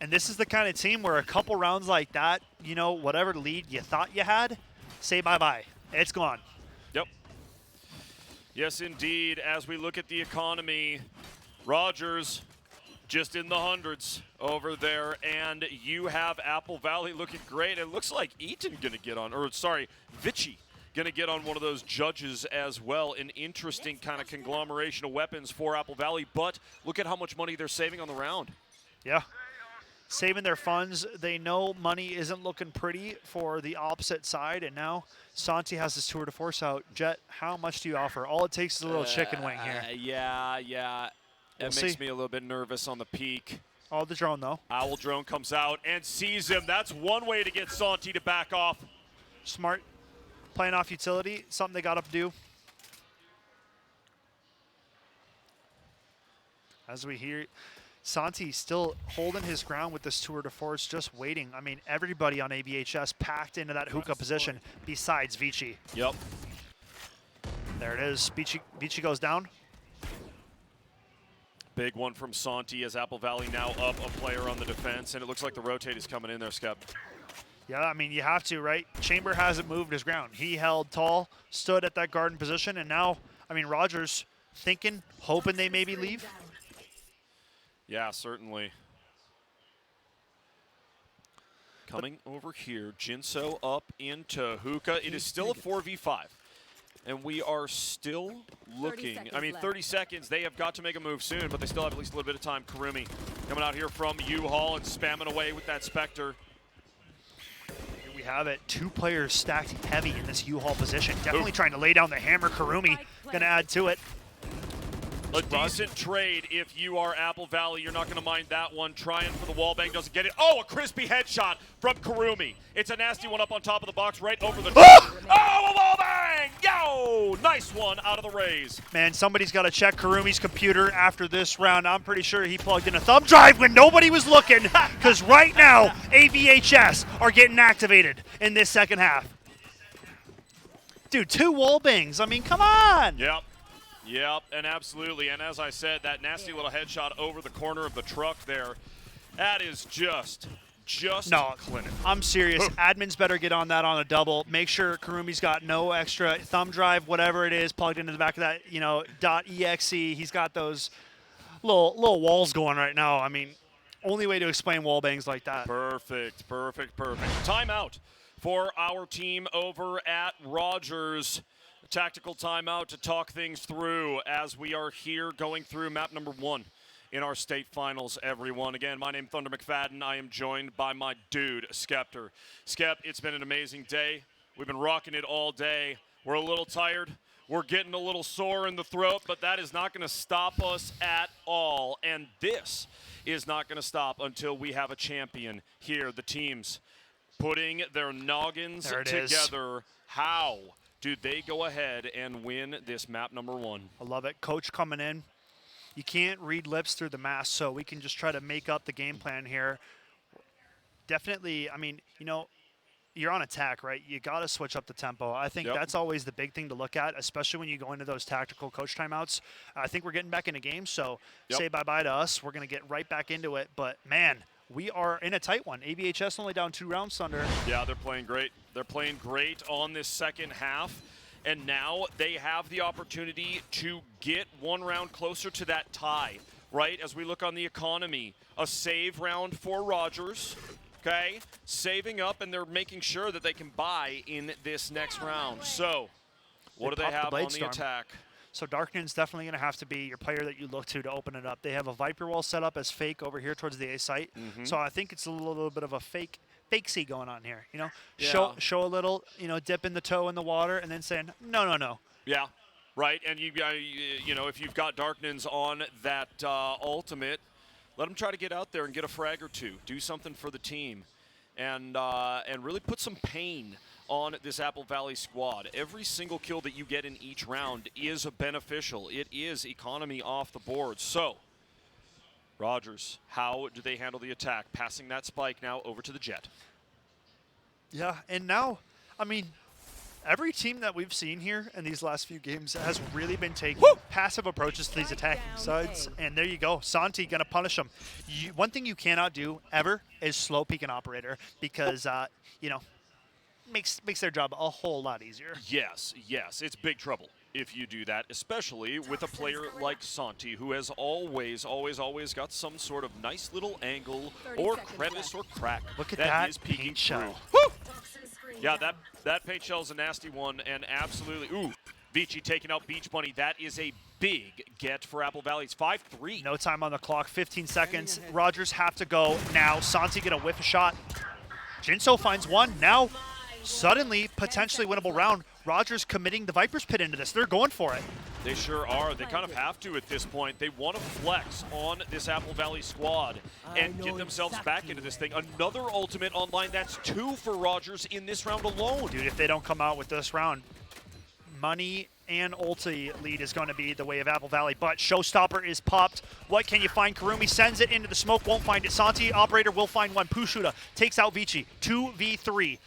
And this is the kind of team where a couple rounds like that, you know, whatever lead you thought you had, say bye-bye. It's gone. Yep. Yes, indeed. As we look at the economy, Rogers just in the hundreds over there, and you have Apple Valley looking great. It looks like Eaton going to get on, or sorry, Vichy going to get on one of those judges as well. An interesting kind of conglomeration of weapons for Apple Valley, but look at how much money they're saving on the round. Yeah. Saving their funds. They know money isn't looking pretty for the opposite side, and now Santi has his tour de force out. Jet, how much do you offer? All it takes is a little chicken wing here. Yeah. It makes me a little bit nervous on the peak. Oh, the drone, though. Owl drone comes out and sees him. That's one way to get Santi to back off. Smart. Playing off utility, something they got up to do. As we hear, Santi still holding his ground with this tour de force, just waiting. I mean, everybody on ABHS packed into that hookah position besides Vici. Yep. There it is. Vici goes down. Big one from Santi as Apple Valley now up a player on the defense, and it looks like the rotate is coming in there, Skep. Yeah, I mean, you have to, right? Chamber hasn't moved his ground. He held tall, stood at that garden position, and now, I mean, Rogers thinking, hoping they maybe leave. Yeah, certainly. Coming over here, Jinso up into Hookah. It is still a 4v5. And we are still looking. I mean, 30 seconds. They have got to make a move soon, but they still have at least a little bit of time. Kurumi coming out here from U-Haul and spamming away with that Spectre. Here we have it. Two players stacked heavy in this U-Haul position. Definitely trying to lay down the hammer. Kurumi going to add to it. A decent trade if you are Apple Valley. You're not going to mind that one. Trying for the wall bang, doesn't get it. Oh, a crispy headshot from Kurumi. It's a nasty one up on top of the box, right over the top. Oh, a wall bang! Yo! Nice one out of the Rays. Man, somebody's got to check Kurumi's computer after this round. I'm pretty sure he plugged in a thumb drive when nobody was looking, because right now, AVHS are getting activated in this second half. Dude, 2 wall bangs. I mean, come on. Yep, and absolutely. And as I said, that nasty little headshot over the corner of the truck there, that is just no, clinical. I'm serious. Admins better get on that on a double. Make sure Kurumi's got no extra thumb drive, whatever it is, plugged into the back of that, .exe. He's got those little walls going right now. I mean, only way to explain wall bangs like that. Perfect. Timeout for our team over at Rogers. A tactical timeout to talk things through as we are here going through map number 1 in our state finals, everyone. Again, my name's Thunder McFadden. I am joined by my dude, Skeptor. Skep, it's been an amazing day. We've been rocking it all day. We're a little tired. We're getting a little sore in the throat, but that is not going to stop us at all. And this is not going to stop until we have a champion here. The teams putting their noggins together. How do they go ahead and win this map number 1? I love it. Coach coming in. You can't read lips through the mask, so we can just try to make up the game plan here. Definitely, I mean, you're on attack, right? You got to switch up the tempo. I think that's always the big thing to look at, especially when you go into those tactical coach timeouts. I think we're getting back in the game, so say bye-bye to us. We're going to get right back into it. But, man, we are in a tight one. AVHS only down 2 rounds, Thunder. Yeah, they're playing great. They're playing great on this second half. And now they have the opportunity to get 1 round closer to that tie, right? As we look on the economy, a save round for Rogers, okay? Saving up, and they're making sure that they can buy in this next round. So, what do they have on the attack? So Darknin's definitely going to have to be your player that you look to open it up. They have a Viper wall set up as fake over here towards the A site. So I think it's a little bit of a fakesy going on here, show a little, dip in the toe in the water and then saying, no. Yeah, right. And if you've got Darknins on that ultimate, let them try to get out there and get a frag or 2. Do something for the team and really put some pain on this Apple Valley squad. Every single kill that you get in each round is beneficial. It is economy off the board. So, Rogers, how do they handle the attack? Passing that spike now over to the Jet. Yeah, and now, I mean, every team that we've seen here in these last few games has really been taking passive approaches to these attacking sides. And there you go. Santi going to punish them. One thing you cannot do ever is slow peek an operator because, makes their job a whole lot easier. Yes, it's big trouble if you do that, especially with a player like Santi, who has always got some sort of nice little angle or crevice or crack. Look at that is peeking paint shell. Woo! Yeah, that paint shell is a nasty one, and absolutely, Vici taking out Beach Bunny. That is a big get for Apple Valley. It's 5-3. No time on the clock, 15 seconds. Rogers have to go now. Santi gonna whiff a shot. Jinso finds one. Now, suddenly, potentially winnable round. Rogers committing the Viper's Pit into this. They're going for it. They sure are. They kind of have to at this point. They want to flex on this Apple Valley squad and get themselves back into this thing. Another ultimate online. That's 2 for Rogers in this round alone. Dude, if they don't come out with this round, money and ulti lead is going to be the way of Apple Valley. But Showstopper is popped. What can you find? Kurumi sends it into the smoke. Won't find it. Santi, operator, will find one. Pushuda takes out Vici. 2v3.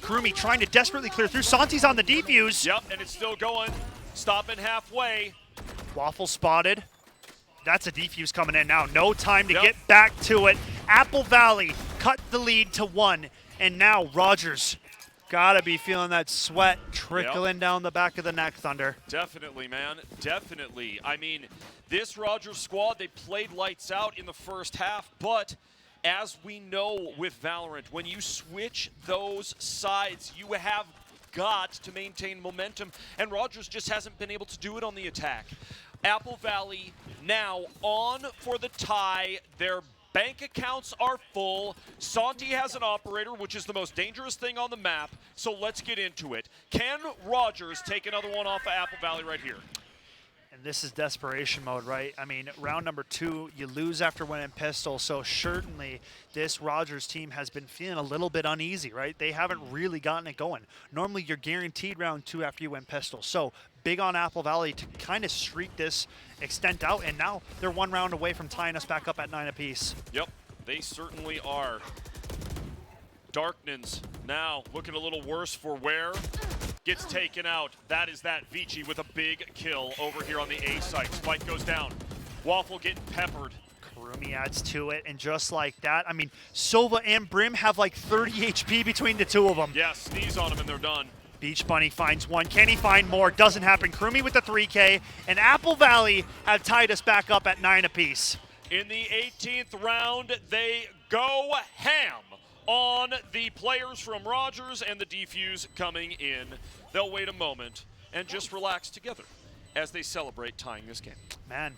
Kurumi trying to desperately clear through. Santi's on the defuse. Yep, and it's still going. Stopping halfway. Waffle spotted. That's a defuse coming in now. No time to get back to it. Apple Valley cut the lead to 1. And now Rogers gotta be feeling that sweat trickling down the back of the neck, Thunder. Definitely, man. Definitely. I mean, this Rogers squad, they played lights out in the first half, but as we know with Valorant, when you switch those sides, you have got to maintain momentum, and Rogers just hasn't been able to do it on the attack. Apple Valley now on for the tie. Their bank accounts are full. Santi has an operator, which is the most dangerous thing on the map, so let's get into it. Can Rogers take another one off of Apple Valley right here? And this is desperation mode, right? I mean, round number 2, you lose after winning pistol, so certainly this Rogers team has been feeling a little bit uneasy, right? They haven't really gotten it going. Normally, you're guaranteed round 2 after you win pistol. So big on Apple Valley to kind of streak this extent out, and now they're 1 round away from tying us back up at 9 apiece. Yep, they certainly are. Darknins now looking a little worse for wear. Gets taken out. That is that. Vici with a big kill over here on the A site. Spike goes down. Waffle getting peppered. Karumi adds to it, and just like that, I mean, Silva and Brim have like 30 HP between the two of them. Yeah, sneeze on them and they're done. Beach Bunny finds one. Can he find more? Doesn't happen. Karumi with the 3K, and Apple Valley have tied us back up at 9 apiece. In the 18th round, they go ham on the players from Rogers and the defuse coming in. They'll wait a moment and just relax together as they celebrate tying this game. Man,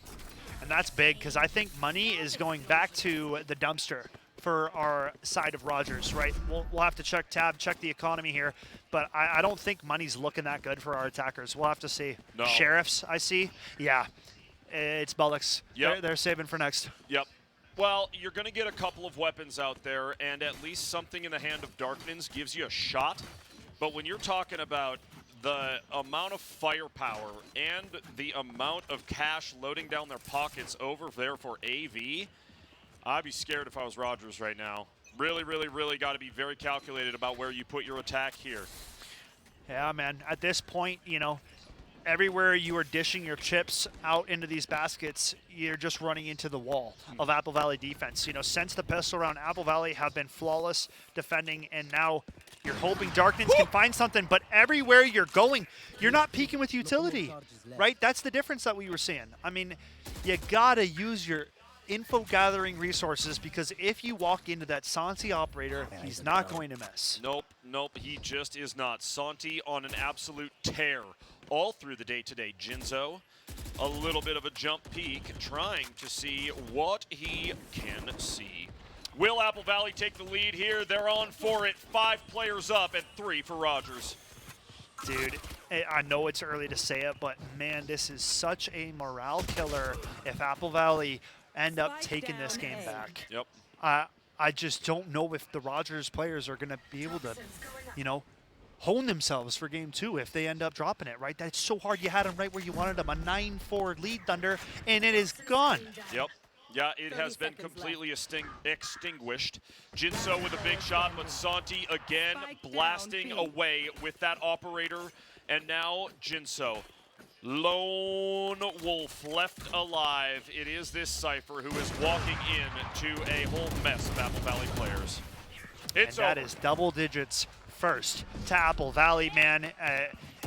and that's big because I think money is going back to the dumpster for our side of Rogers, right? We'll have to check the economy here, but I don't think money's looking that good for our attackers. We'll have to see. No. Sheriffs, I see. Yeah, it's Bullocks. Yep. They're saving for next. Yep. Well, you're going to get a couple of weapons out there, and at least something in the hand of Darknins gives you a shot. But when you're talking about the amount of firepower and the amount of cash loading down their pockets over there for AV, I'd be scared if I was Rogers right now. Really, really, really got to be very calculated about where you put your attack here. Yeah, man. At this point, you know, everywhere you are dishing your chips out into these baskets, you're just running into the wall of Apple Valley defense. You know, since the pistol round, Apple Valley have been flawless defending, and now you're hoping Darknins can find something, but everywhere you're going, you're not peeking with utility, right? That's the difference that we were seeing. I mean, you gotta use your info gathering resources, because if you walk into that Santi operator, he's not going to miss. Nope, nope, he just is not. Santi on an absolute tear all through the day today. Jinzo, a little bit of a jump peek, trying to see what he can see. Will Apple Valley take the lead here? They're on for it. 5 players up and 3 for Rogers. Dude, I know it's early to say it, but man, this is such a morale killer if Apple Valley end up taking this game back. Yep. I just don't know if the Rogers players are going to be able to, you know, hone themselves for game 2 if they end up dropping it, right? That's so hard. You had them right where you wanted them, a 9-4 lead, Thunder, and it is gone. Yep. Yeah, it has been completely extinguished. Jinso with a big shot, but Santi again blasting away with that operator. And now Jinso, lone wolf left alive. It is this Cypher who is walking into a whole mess of Apple Valley players. It's and that over. is double digits first to Apple Valley, man.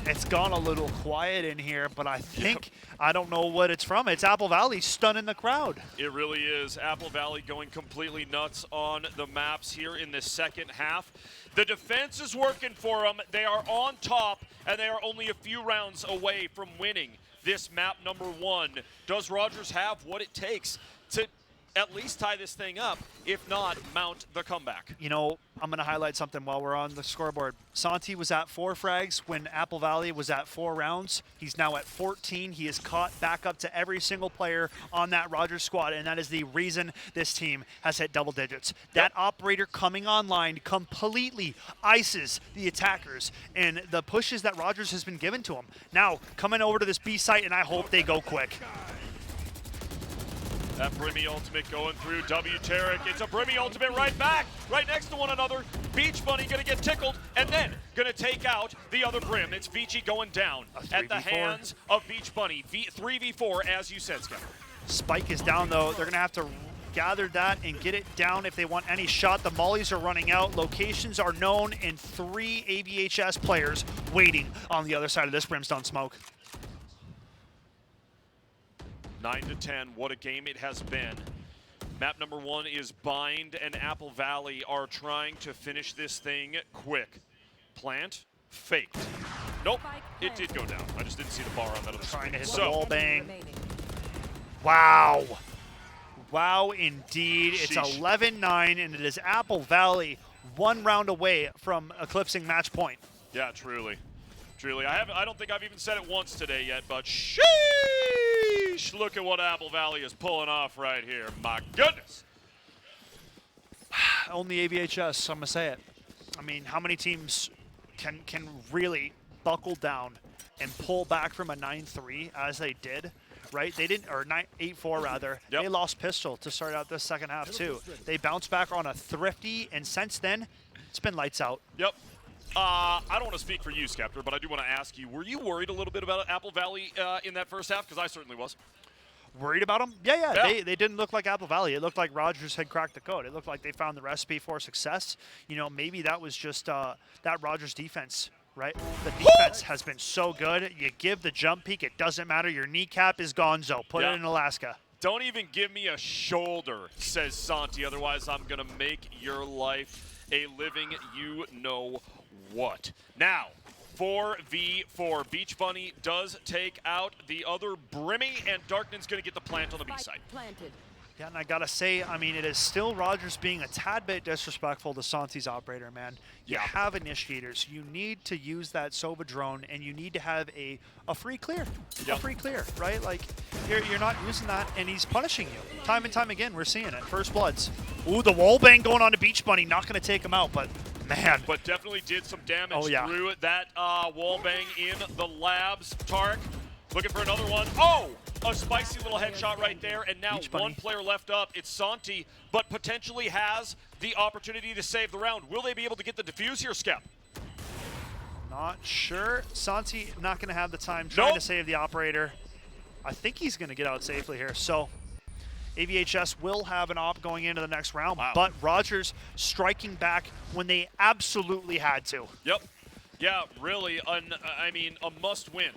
It's gone a little quiet in here, but I think, I don't know what it's from. It's Apple Valley stunning the crowd. It really is. Apple Valley going completely nuts on the maps here in the second half. The defense is working for them. They are on top, and they are only a few rounds away from winning this map number 1. Does Rogers have what it takes to at least tie this thing up, if not mount the comeback? You know, I'm going to highlight something while we're on the scoreboard. Santi was at 4 frags when Apple Valley was at 4 rounds. He's now at 14. He is caught back up to every single player on that Rogers squad, and that is the reason this team has hit double digits. That operator coming online completely ices the attackers and the pushes that Rogers has been given to him. Now, coming over to this B site, and I hope they go quick. That Brimmy ultimate going through W Tarek. It's a Brimmy ultimate right back, right next to one another. Beach Bunny gonna get tickled and then gonna take out the other Brim. It's Vici going down at the hands of Beach Bunny. 3v4, as you said, Scott. Spike is down though. They're gonna have to gather that and get it down if they want any shot. The mollies are running out. Locations are known, and 3 AVHS players waiting on the other side of this Brimstone smoke. 9-10, what a game it has been. Map number 1 is Bind, and Apple Valley are trying to finish this thing quick. Plant, faked. Nope, it did go down. I just didn't see the bar on that other Trying to hit screen. the wall bang. Wow. Wow, indeed. It's Sheesh. 11-9, and it is Apple Valley 1 round away from eclipsing match point. Yeah, truly. Truly. I don't think I've even said it once today yet, but sheesh! Sheesh, look at what Apple Valley is pulling off right here. My goodness. Only AVHS, I'm going to say it. I mean, how many teams can really buckle down and pull back from a 9-3 as they did, right? They didn't, or 8-4 rather. Yep. They lost pistol to start out this second half too. They bounced back on a thrifty, and since then, it's been lights out. Yep. I don't want to speak for you, Skeptor, but I do want to ask you, were you worried a little bit about Apple Valley in that first half? Because I certainly was. Worried about them? Yeah. Yeah. They didn't look like Apple Valley. It looked like Rogers had cracked the code. It looked like they found the recipe for success. You know, maybe that was just that Rogers defense, right? The defense has been so good. You give the jump peak, it doesn't matter. Your kneecap is gonzo. Put it in Alaska. Don't even give me a shoulder, says Santi. Otherwise, I'm going to make your life a living you know what. Now, 4v4. Beach Bunny does take out the other Brimmy, and Darknan's going to get the plant on the B side. Planted. Yeah, and I gotta say, I mean, it is still Rogers being a tad bit disrespectful to Santi's operator, man. You have initiators. You need to use that Sova drone, and you need to have a free clear. A free clear, right? Like, you're not using that, and he's punishing you. Time and time again, we're seeing it. First bloods. Ooh, the wall bang going on to Beach Bunny. Not gonna take him out, but man. But definitely did some damage through that wall bang in the labs. Tark looking for another one. Oh! A spicy little headshot right there, and now one player left up. It's Santi, but potentially has the opportunity to save the round. Will they be able to get the defuse here, Skep? Not sure. Santi not going to have the time trying to save the operator. I think he's going to get out safely here. So AVHS will have an op going into the next round, but Rogers striking back when they absolutely had to. Yep. Yeah, really, I mean, a must-win.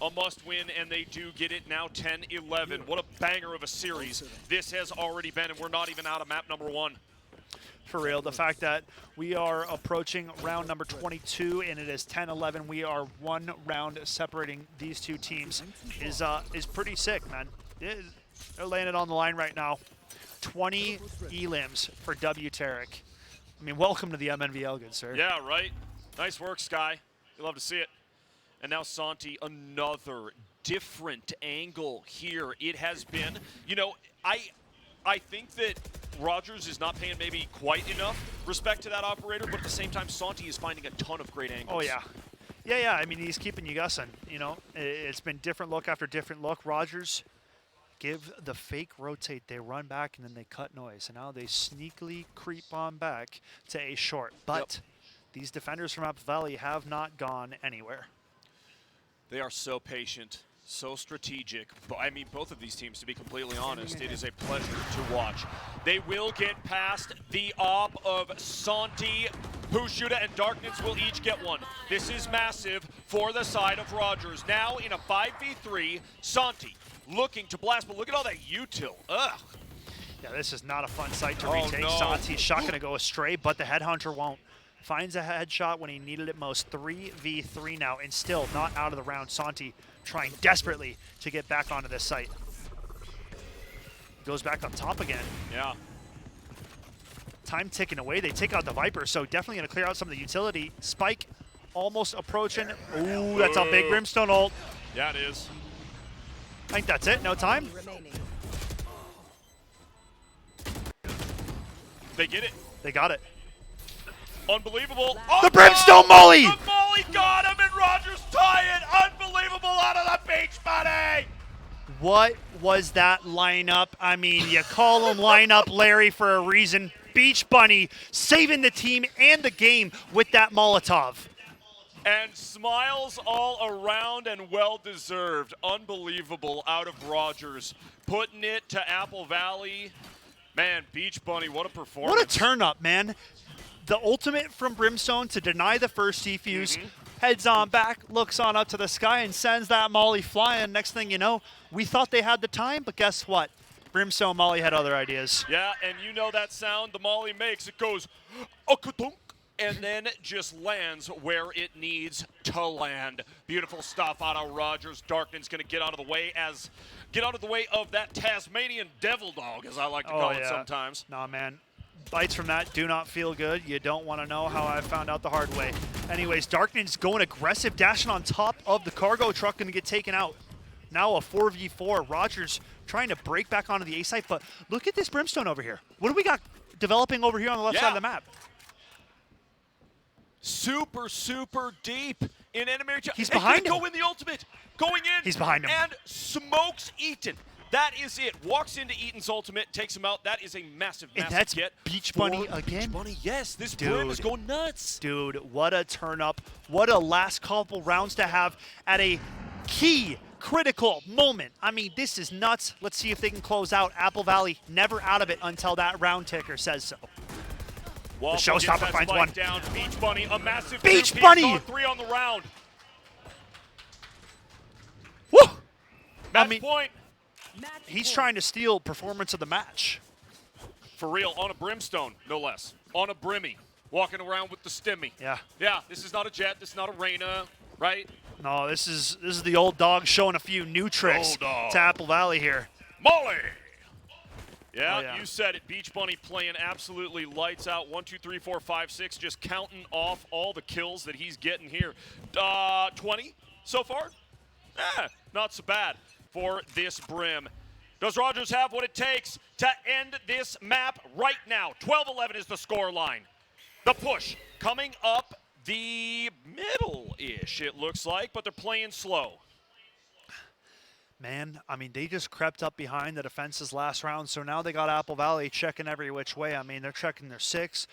A must-win, and they do get it now 10-11. What a banger of a series this has already been, and we're not even out of map number 1. For real, the fact that we are approaching round number 22 and it is 10-11, we are one round separating these two teams is pretty sick, man. They're laying it on the line right now. 20 elims for W Tarek. I mean, welcome to the MNVL, good sir. Yeah, right. Nice work, Sky. You love to see it. And now Santi, another different angle here. It has been, you know, I think that Rogers is not paying maybe quite enough respect to that operator, but at the same time, Santi is finding a ton of great angles. Oh, yeah. Yeah, I mean, he's keeping you guessing, you know. It's been different look after different look. Rogers give the fake rotate. They run back, and then they cut noise. And now they sneakily creep on back to a short. But these defenders from Apple Valley have not gone anywhere. They are so patient, so strategic. I mean, both of these teams, to be completely honest, it is a pleasure to watch. They will get past the op of Santi. Pushuda and Darkness will each get one. This is massive for the side of Rogers. Now in a 5v3, Santi looking to blast, but look at all that util. Ugh. Yeah, this is not a fun sight to retake. Santi's shot going to go astray, but the headhunter won't. Finds a headshot when he needed it most. 3v3 now, and still not out of the round. Santi trying desperately to get back onto this site. Goes back up top again. Yeah. Time ticking away. They take out the Viper, so definitely going to clear out some of the utility. Spike almost approaching. Ooh, that's a big Brimstone ult. Yeah, it is. I think that's it. No time. They get it. They got it. Unbelievable. The Brimstone Molly! The Molly got him, and Rogers tie it. Unbelievable out of the Beach Bunny. What was that lineup? I mean, you call him lineup Larry for a reason. Beach Bunny saving the team and the game with that Molotov. And smiles all around, and well-deserved. Unbelievable out of Rogers. Putting it to Apple Valley. Man, Beach Bunny, what a performance. What a turn-up, man. The ultimate from Brimstone to deny the first defuse, heads on back, looks on up to the sky, and sends that Molly flying. Next thing you know, we thought they had the time, but guess what? Brimstone Molly had other ideas. Yeah, and you know that sound the Molly makes. It goes, "Okadunk," and then just lands where it needs to land. Beautiful stuff out of Rogers. Darknan's going to get out of the way of that Tasmanian devil dog, as I like to call it sometimes. Nah, man. Bites from that do not feel good. You don't want to know how I found out the hard way. Anyways, Darknan's going aggressive, dashing on top of the cargo truck, going to get taken out. Now a 4v4. Rogers trying to break back onto the A site, but look at this Brimstone over here. What do we got developing over here on the left side of the map? Super, super deep in enemy. He's behind him. Go in the ultimate. Going in. He's behind him. And smokes Eaton. That is it. Walks into Eaton's ultimate, takes him out. That is a massive, And massive that's get. Beach Bunny for again? Beach Bunny, yes. This Dude. Brim is going nuts. Dude, what a turn up. What a last couple rounds to have at a key, critical moment. I mean, this is nuts. Let's see if they can close out. Apple Valley never out of it until that round ticker says so. Waffle The showstopper gets that finds spike one. Down. Beach Bunny, a massive Beach 2-piece, Bunny! got 3 on the round. Woo! Match I mean, point. he's trying to steal performance of the match. For real, on a Brimstone, no less. On a Brimmy, walking around with the Stimmy. Yeah. Yeah, this is not a Jet, this is not a Reyna, right? No, this is the old dog showing a few new tricks Old dog. to Apple Valley here. Molly! Yeah, Oh, yeah. you said it. Beach Bunny playing absolutely lights out. 1, 2, 3, 4, 5, 6, just counting off all the kills that he's getting here. 20 so far? Not so bad for this Brim. Does Rogers have what it takes to end this map right now? 12-11 is the score line. The push coming up the middle-ish, it looks like, but they're playing slow. Man, I mean, they just crept up behind the defenses last round, so now they got Apple Valley checking every which way. I mean, they're checking their 6.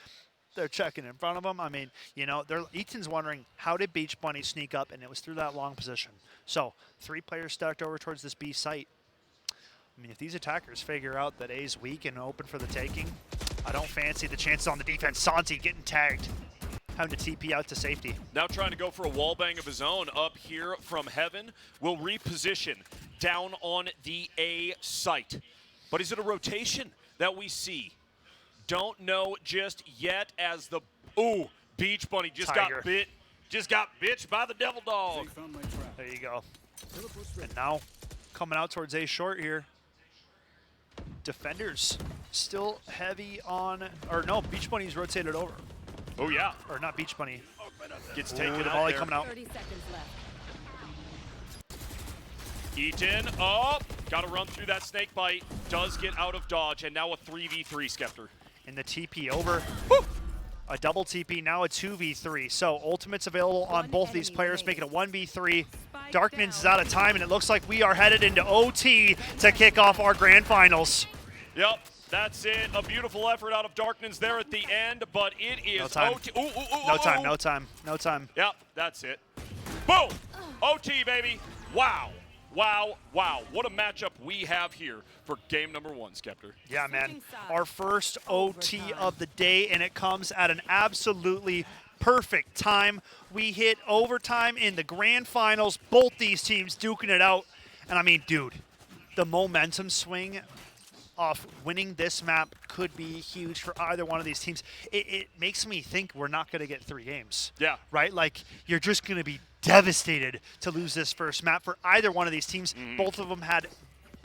They're checking in front of them. I mean, you know, Eaton's wondering, how did Beach Bunny sneak up? And it was through that long position. So, 3 players stacked over towards this B site. I mean, if these attackers figure out that A's weak and open for the taking, I don't fancy the chances on the defense. Santi getting tagged, having to TP out to safety. Now trying to go for a wallbang of his own up here from heaven. Will reposition down on the A site. But is it a rotation that we see? Don't know just yet as the Beach Bunny just Tiger. got bit. Just got bitched by the devil dog. There you go. And now coming out towards A short here. Defenders still heavy on, or no, Beach Bunny's rotated over. Oh yeah. Or not Beach Bunny. Gets Ooh, taken the out volley there. coming out. 30 seconds left. Eaton, got to run through that snake bite. Does get out of dodge, and now a 3v3 Skeptor. And the TP over. Woo! A double TP, now a 2v3. So ultimates available on both these players, making it 1v3. Darknins is out of time, and it looks like we are headed into OT to kick off our grand finals. Yep, that's it. A beautiful effort out of Darknins there at the end, but it is No time. OT. No time, no time, no time. Yep, that's it. Boom! OT, baby. Wow. Wow, wow. What a matchup we have here for game number 1, Skeptor. Yeah, man. Our first OT of the day, and it comes at an absolutely perfect time. We hit overtime in the grand finals. Both these teams duking it out. And I mean, dude, the momentum swing off winning this map could be huge for either one of these teams. It makes me think we're not going to get 3 games. Yeah. Right? Like, you're just going to be devastated to lose this first map for either one of these teams. Both of them had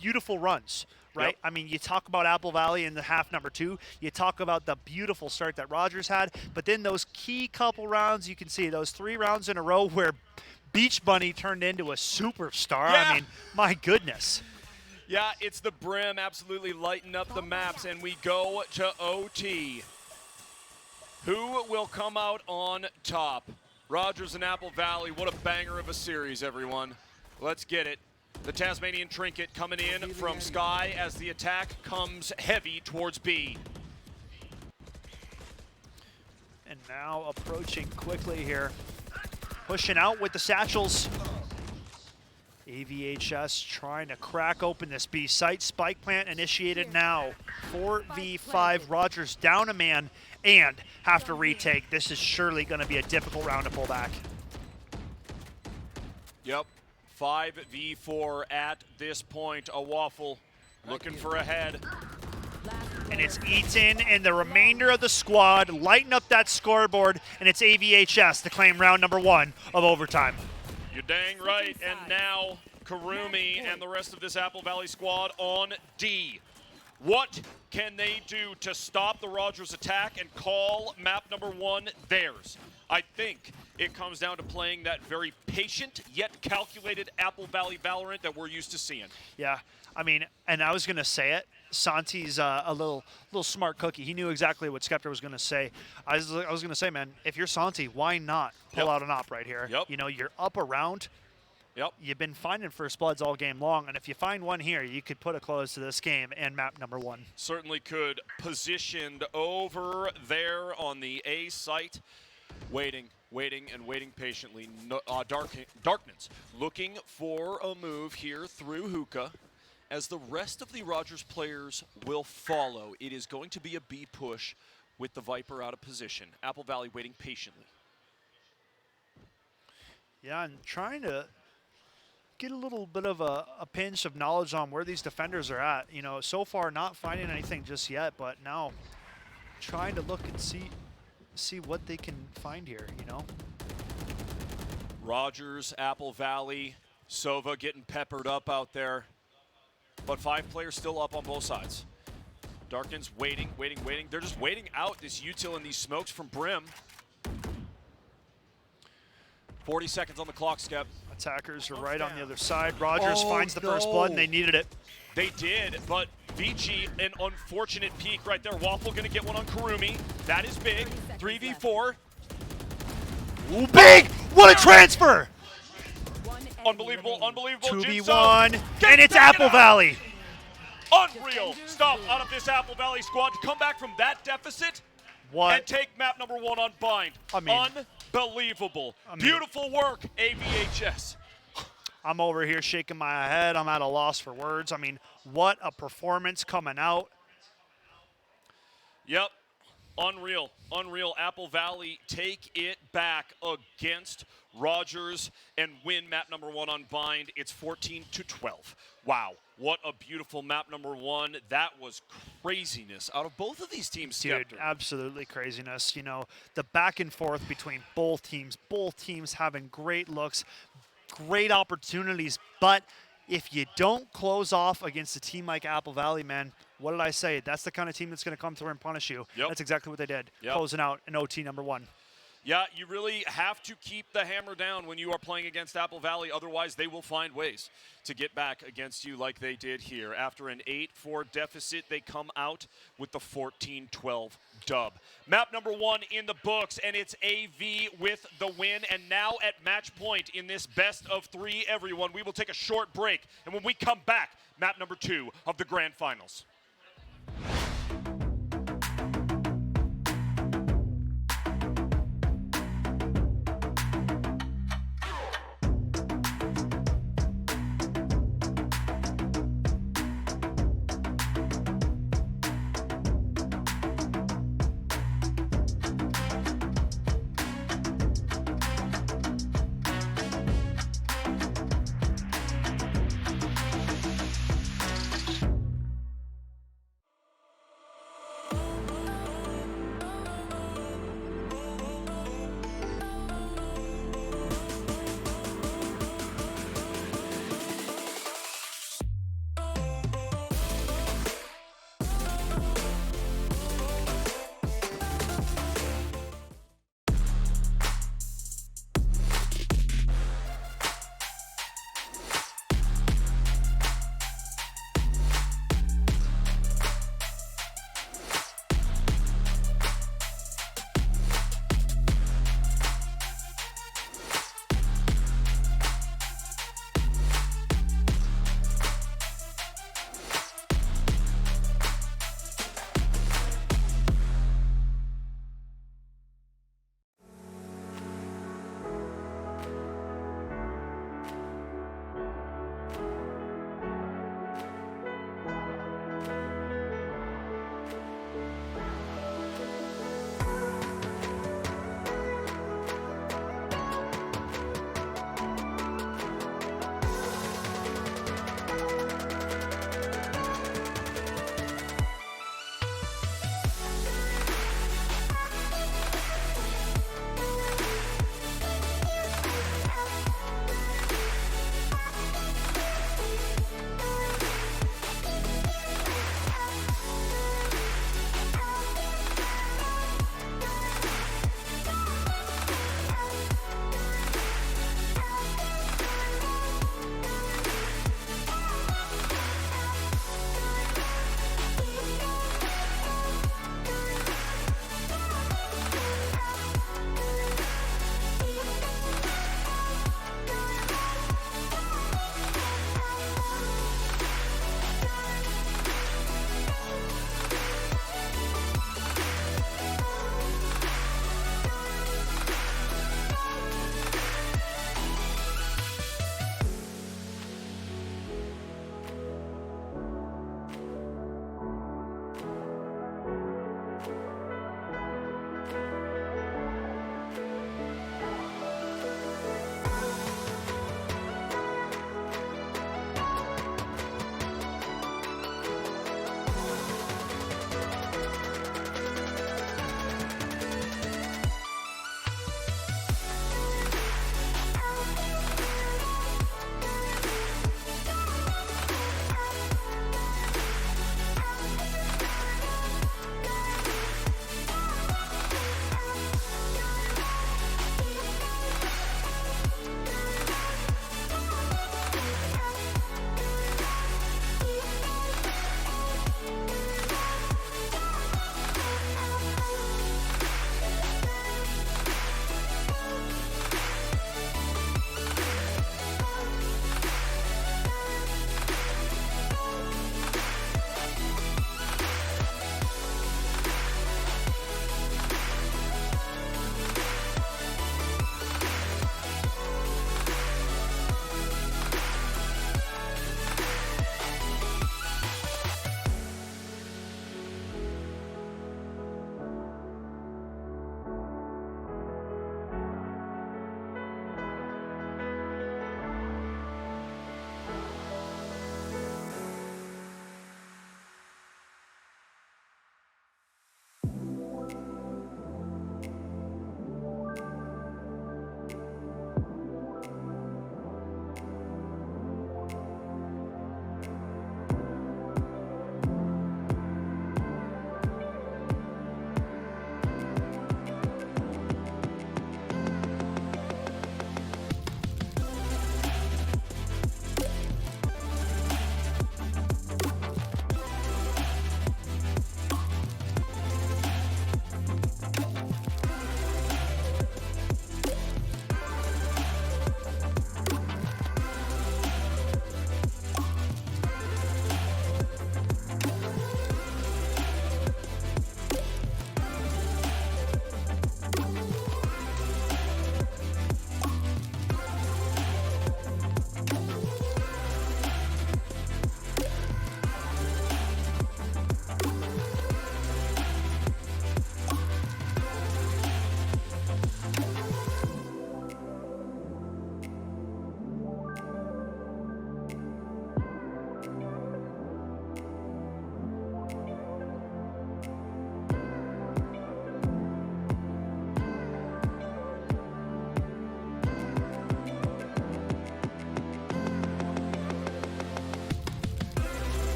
beautiful runs, right? Yep. I mean, you talk about Apple Valley in the half number 2. You talk about the beautiful start that Rogers had. But then those key couple rounds, you can see those 3 rounds in a row where Beach Bunny turned into a superstar. Yeah. I mean, my goodness. Yeah, it's the Brim absolutely lighting up the maps, and we go to OT. Who will come out on top? Rogers and Apple Valley. What a banger of a series, everyone. Let's get it. The Tasmanian Trinket coming in from Sky as the attack comes heavy towards B. And now approaching quickly here. Pushing out with the satchels. AVHS trying to crack open this B site. Spike plant initiated now. 4v5. Rogers down a man and have to retake. This is surely going to be a difficult round to pull back. Yep. 5v4 at this point. A Waffle looking for a head. And it's Eaton and the remainder of the squad lighting up that scoreboard, and it's AVHS to claim round number 1 of overtime. You're dang right. And now Karumi and the rest of this Apple Valley squad on D. What can they do to stop the Rogers attack and call map number 1 theirs? I think it comes down to playing that very patient yet calculated Apple Valley Valorant that we're used to seeing. Yeah, I mean, and I was going to say it. Santi's a little smart cookie. He knew exactly what Skepta was going to say. I was going to say, man, if you're Santi, why not pull out an op right here? Yep. You know, you're up around. Yep. You've been finding first bloods all game long, and if you find one here, you could put a close to this game and map number 1. Certainly could. Positioned over there on the A site. Waiting patiently. Darkness looking for a move here through Hookah as the rest of the Rogers players will follow. It is going to be a B push with the Viper out of position. Apple Valley waiting patiently. Yeah, and trying to get a little bit of a pinch of knowledge on where these defenders are at. You know, so far not finding anything just yet, but now trying to look and see what they can find here, you know? Rogers, Apple Valley, Sova getting peppered up out there. But 5 players still up on both sides. Darkins waiting. They're just waiting out this util and these smokes from Brim. 40 seconds on the clock, Skep. Attackers are right on the other side. Rogers finds the first blood, and they needed it. They did, but VG, an unfortunate peek right there. Waffle gonna get one on Karumi. That is big. 3v4. Ooh, big! What a transfer! Unbelievable. 2v1, and it's Apple Valley. Unreal stuff out of this Apple Valley squad to come back from that deficit and take map number 1 on Bind. Unbelievable. Beautiful work, AVHS. I'm over here shaking my head. I'm at a loss for words. I mean, what a performance coming out. Yep. Unreal. Apple Valley take it back against Rogers and win map number 1 on Bind. It's 14-12. Wow. What a beautiful map number 1. That was craziness out of both of these teams. Dude, absolutely craziness. You know, the back and forth between both teams having great looks, great opportunities, but if you don't close off against a team like Apple Valley, man, what did I say? That's the kind of team that's going to come through and punish you. Yep. That's exactly what they did, closing out an OT number 1. Yeah, you really have to keep the hammer down when you are playing against Apple Valley. Otherwise, they will find ways to get back against you like they did here. After an 8-4 deficit, they come out with the 14-12 dub. Map number 1 in the books, and it's AV with the win. And now at match point in this best of 3, everyone, we will take a short break. And when we come back, map number 2 of the grand finals.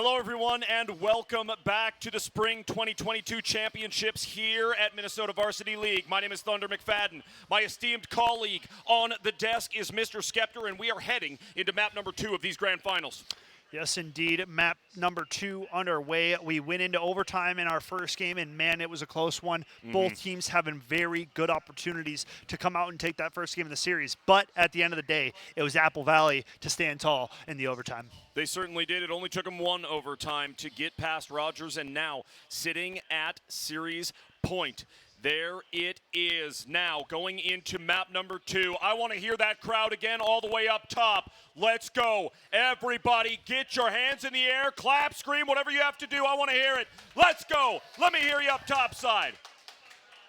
Hello, everyone, and welcome back to the Spring 2022 Championships here at Minnesota Varsity League. My name is Thunder McFadden. My esteemed colleague on the desk is Mr. Skeptor, and we are heading into map number 2 of these grand finals. Yes, indeed. Map number 2 underway. We went into overtime in our first game, and man, it was a close one. Both teams having very good opportunities to come out and take that first game of the series. But at the end of the day, it was Apple Valley to stand tall in the overtime. They certainly did. It only took them one overtime to get past Rogers, and now sitting at series point. There it is now going into map number 2. I want to hear that crowd again all the way up top. Let's go. Everybody get your hands in the air, clap, scream, whatever you have to do. I want to hear it. Let's go. Let me hear you up top side.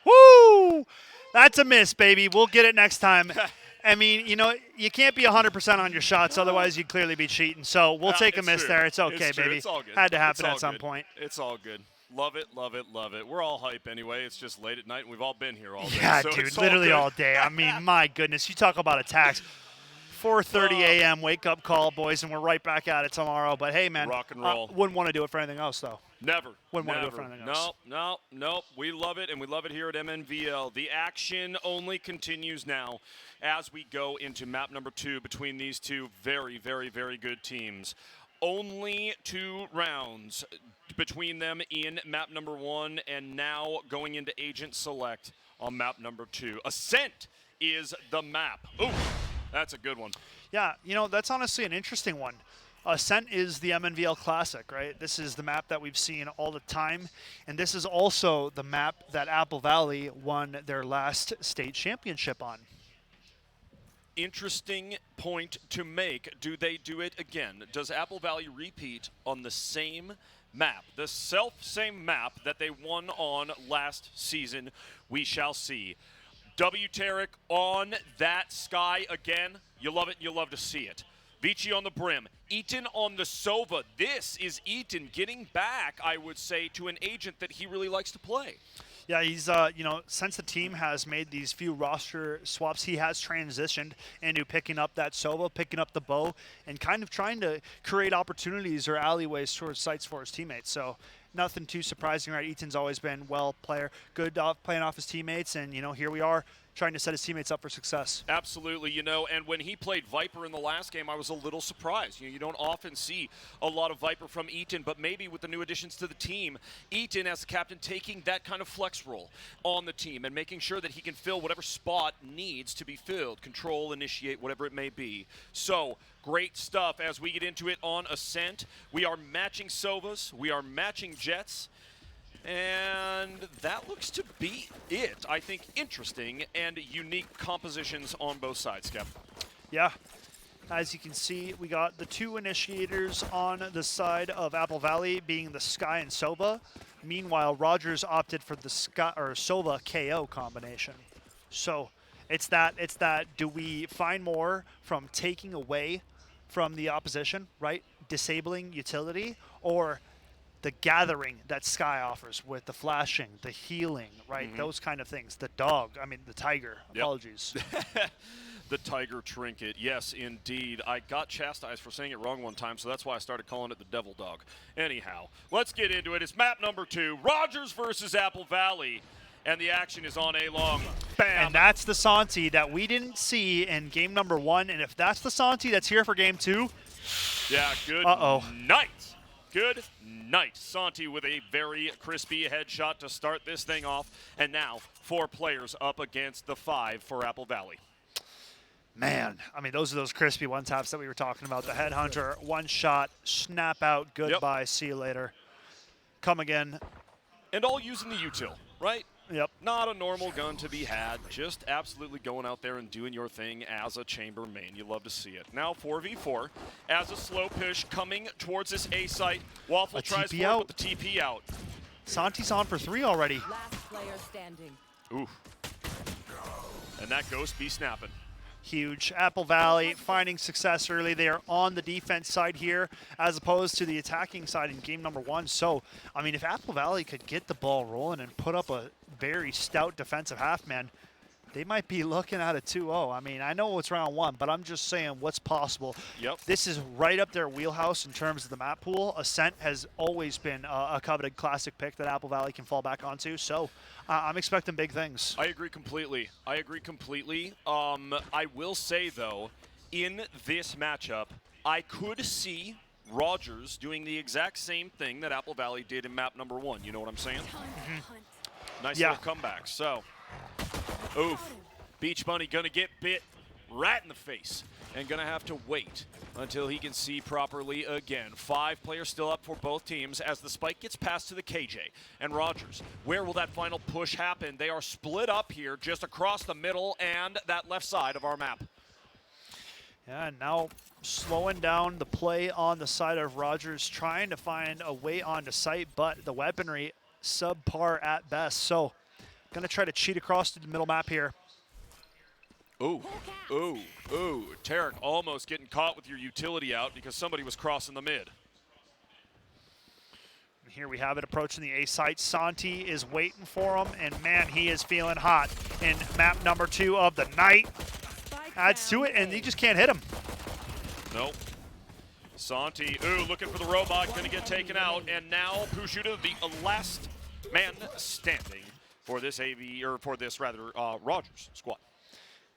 Woo! That's a miss, baby. We'll get it next time. I mean, you know, you can't be 100% on your shots, otherwise you'd clearly be cheating. So we'll take a miss true. there. It's okay, It's true. baby. It's all good. Had to happen It's all at some good. point. It's all good. Love it, love it, love it. We're all hype anyway. It's just late at night, and we've all been here all day. Yeah, so dude, it's literally all good. day. I mean, my goodness. You talk about attacks. 4:30 a.m. wake-up call, boys, and we're right back at it tomorrow. But, hey, man, Rock and roll. Wouldn't want to do it for anything else, though. Never. Wouldn't want to do it Never. for anything else. Nope. We love it, and we love it here at MNVL. The action only continues now as we go into map number 2 between these two very, very, very good teams. Only 2 rounds between them in map number 1, and now going into Agent Select on map number 2. Ascent is the map. Ooh, that's a good one. Yeah, you know, that's honestly an interesting one. Ascent is the MNVL Classic, right? This is the map that we've seen all the time, and this is also the map that Apple Valley won their last state championship on. Interesting point to make. Do they do it again? Does Apple Valley repeat on the same map, the same map that they won on last season? We shall see. W. Tarek on that sky again. You love it. You love to see it. Vici on the brim. Eaton on the Sova. This is Eaton getting back, I would say, to an agent that he really likes to play. Yeah, he's, you know, since the team has made these few roster swaps, he has transitioned into picking up that Sova, picking up the bow, and kind of trying to create opportunities or alleyways towards sites for his teammates. So nothing too surprising, right? Eaton's always been well player, good playing off his teammates, and, you know, here we are trying to set his teammates up for success. Absolutely, you know, and when he played Viper in the last game, I was a little surprised. You know, you don't often see a lot of Viper from Eaton, but maybe with the new additions to the team, Eaton as the captain taking that kind of flex role on the team and making sure that he can fill whatever spot needs to be filled, control, initiate, whatever it may be. So, great stuff as we get into it on Ascent. We are matching Sovas, we are matching Jets, and that looks to be it. I think interesting and unique compositions on both sides, Skep. Yeah. As you can see, we got the 2 initiators on the side of Apple Valley being the Sky and Sova. Meanwhile, Rogers opted for the Sky or Sova KO combination. So it's that do we find more from taking away from the opposition, right? Disabling utility, or the gathering that Sky offers with the flashing, the healing, right? Those kind of things. The tiger. Yep. Apologies. The tiger trinket. Yes, indeed. I got chastised for saying it wrong one time, so that's why I started calling it the devil dog. Anyhow, let's get into it. It's map number 2, Rogers versus Apple Valley, and the action is on a long. Bam! And that's the Santi that we didn't see in game number 1. And if that's the Santi that's here for game 2, yeah, good night. Good night. Santi with a very crispy headshot to start this thing off. And now 4 players up against the 5 for Apple Valley. man, I mean, those are those crispy one-taps that we were talking about. The Headhunter, one shot, snap out, goodbye, Yep. see you later. Come again. And all using the util, right? Yep. Not a normal gun to be had, just absolutely going out there and doing your thing as a chamber main. You love to see it. Now 4v4 as a slow push coming towards this A site. Waffle A tries TP for it, out. but the TP out. Santi's on for 3 already. Last player standing. Ooh. And that ghost be snapping. Huge. Apple Valley finding success early. They are on the defense side here as opposed to the attacking side in game number 1. So, I mean, if Apple Valley could get the ball rolling and put up a very stout defensive half, man, They might be looking at a 2-0. I mean, I know it's round one, but I'm just saying what's possible. Yep. This is right up their wheelhouse in terms of the map pool. Ascent has always been a coveted classic pick that Apple Valley can fall back onto, so I'm expecting big things. I agree completely. I will say, though, in this matchup, I could see Rogers doing the exact same thing that Apple Valley did in map number 1. You know what I'm saying? Nice little comeback. So, oof. Beach Bunny gonna get bit right in the face and gonna have to wait until he can see properly again. 5 players still up for both teams as the spike gets passed to the KJ and Rogers. Where will that final push happen? They are split up here just across the middle and that left side of our map. Yeah, and now slowing down the play on the side of Rogers, trying to find a way onto site, but the weaponry subpar at best. So, gonna try to cheat across to the middle map here. Ooh, ooh, ooh. Tarek almost getting caught with your utility out because somebody was crossing the mid. And here we have it approaching the A site. Santi is waiting for him, and man, he is feeling hot in map number 2 of the night. Adds to it, and he just can't hit him. Nope. Santi, ooh, looking for the robot, gonna get taken out, and now Pushuta, the last man standing for this Rogers squad.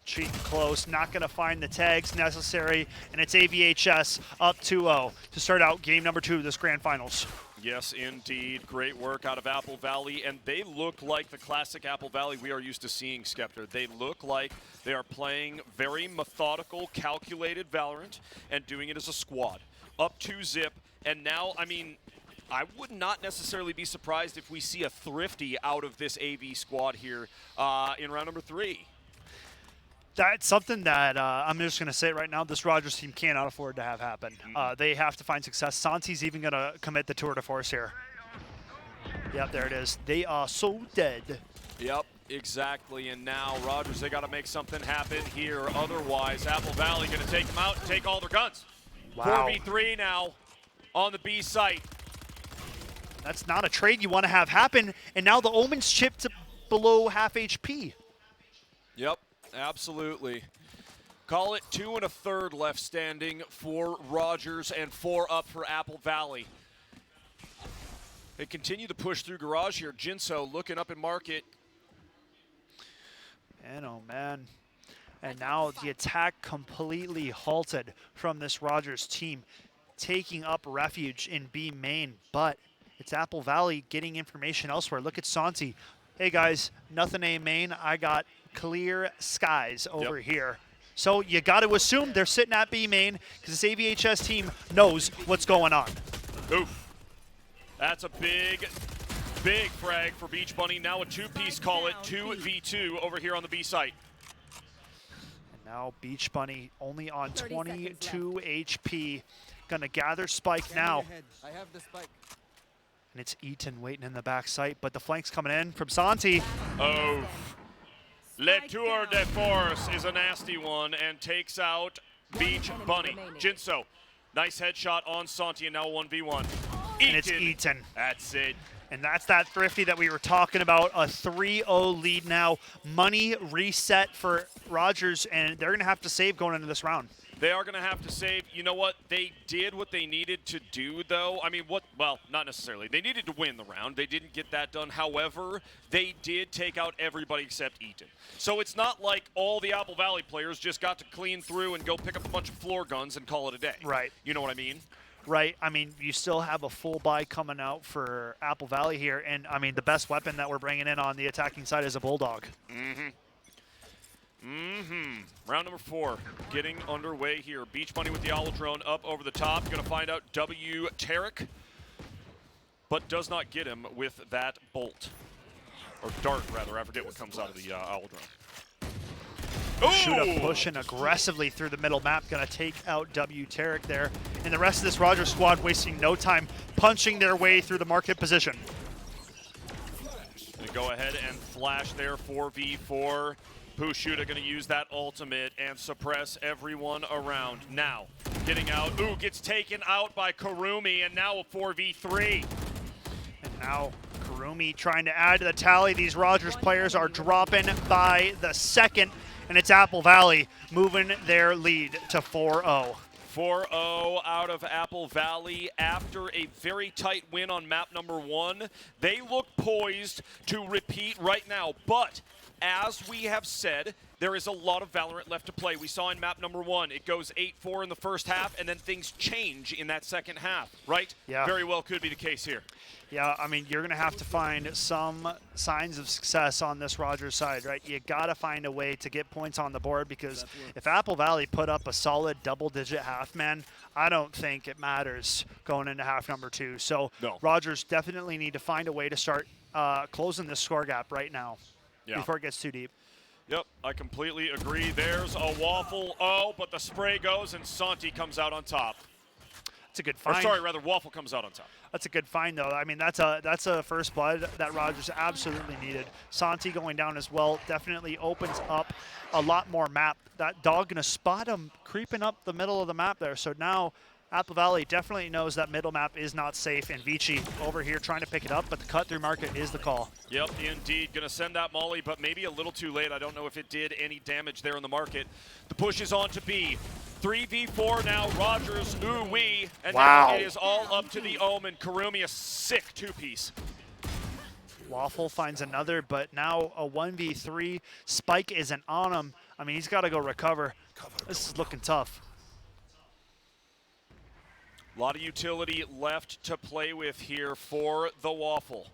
Cheating close, not going to find the tags necessary, and it's AVHS up 2-0 to start out game number 2 of this grand finals. Yes, indeed. Great work out of Apple Valley, and they look like the classic Apple Valley we are used to seeing, Skeptor. They look like they are playing very methodical, calculated Valorant and doing it as a squad. Up 2-0, and now, I mean, I would not necessarily be surprised if we see a Thrifty out of this AV squad here in round number 3. That's something that I'm just going to say right now, this Rogers team cannot afford to have happen. They have to find success. Santi's even going to commit the tour de force here. Yep, there it is. They are so dead. Yep, exactly. And now Rogers, they got to make something happen here. Otherwise, Apple Valley going to take them out and take all their guns. Wow. 4v3 now on the B site. That's not a trade you want to have happen. And now the Omen's chipped to below half HP. Yep. Absolutely. Call it 2 1/3 left standing for Rogers and 4 up for Apple Valley. They continue to push through garage here. Jinso looking up in market. Man, oh man. And now the attack completely halted from this Rogers team, taking up refuge in B main. But it's Apple Valley getting information elsewhere. Look at Santi. Hey guys, nothing A main. I got clear skies over here. So you got to assume they're sitting at B main because this AVHS team knows what's going on. Oof. That's a big frag for Beach Bunny. Now a 2-piece, call it 2v2 over here on the B site. And now Beach Bunny only on 22 HP. Gonna gather spike now. I have the spike. And it's Eaton waiting in the back site, but the flank's coming in from Santi. Oh. Le Tour de Force is a nasty one and takes out Beach Bunny. Jinso, nice headshot on Santi and now 1v1. And it's Eaton. That's it. And that's that Thrifty that we were talking about. A 3-0 lead now. Money reset for Rogers, and they're going to have to save going into this round. They are going to have to save. You know what? They did what they needed to do, though. I mean, well, not necessarily. They needed to win the round. They didn't get that done. However, they did take out everybody except Eaton. So it's not like all the Apple Valley players just got to clean through and go pick up a bunch of floor guns and call it a day. Right. You know what I mean? Right. I mean, you still have a full buy coming out for Apple Valley here. And, I mean, the best weapon that we're bringing in on the attacking side is a Bulldog. Round number 4 getting underway here. Beach Bunny with the owl drone up over the top. You're going to find out W. Tarek, but does not get him with that bolt. Or dart, rather. I forget what comes out of the owl drone. Pushuta pushing aggressively through the middle map. Going to take out W. Tarek there. And the rest of this Rogers squad wasting no time punching their way through the market position. Gonna go ahead and flash there, 4v4. Pushuta going to use that ultimate and suppress everyone around. Now, getting out. Ooh, gets taken out by Karumi, and now a 4v3. And Now Kurumi trying to add to the tally. These Rogers players are dropping by the second, and it's Apple Valley moving their lead to 4-0. 4-0 out of Apple Valley after a very tight win on map number 1. They look poised to repeat right now, but as we have said, there is a lot of Valorant left to play. We saw in map number 1, it goes 8-4 in the first half, and then things change in that second half, right? Yeah. Very well could be the case here. Yeah, I mean, you're going to have to find some signs of success on this Rogers side, right? You got to find a way to get points on the board, because if Apple Valley put up a solid double-digit half, man, I don't think it matters going into half number 2. So No. Rogers definitely need to find a way to start closing this score gap right now before it gets too deep. Yep, I completely agree. There's a waffle. Oh, but the spray goes, and Santi comes out on top. It's a good Or find. sorry, rather, waffle comes out on top. That's a good find, though. I mean, that's a first blood that Rogers absolutely needed. Santi going down as well definitely opens up a lot more map. That dog gonna spot him creeping up the middle of the map there. So now Apple Valley definitely knows that middle map is not safe, and Vici over here trying to pick it up, but the cut through market is the call. Yep, indeed. Going to send that molly, but maybe a little too late. I don't know if it did any damage there in the market. The push is on to B. 3v4 now. Rogers, ooh-wee. And Wow. now it is all up to the Omen. Kurumi, a sick two-piece. Waffle finds another, but now a 1v3. Spike isn't on him. I mean, he's got to go recover. This is looking tough. A lot of utility left to play with here for the Waffle.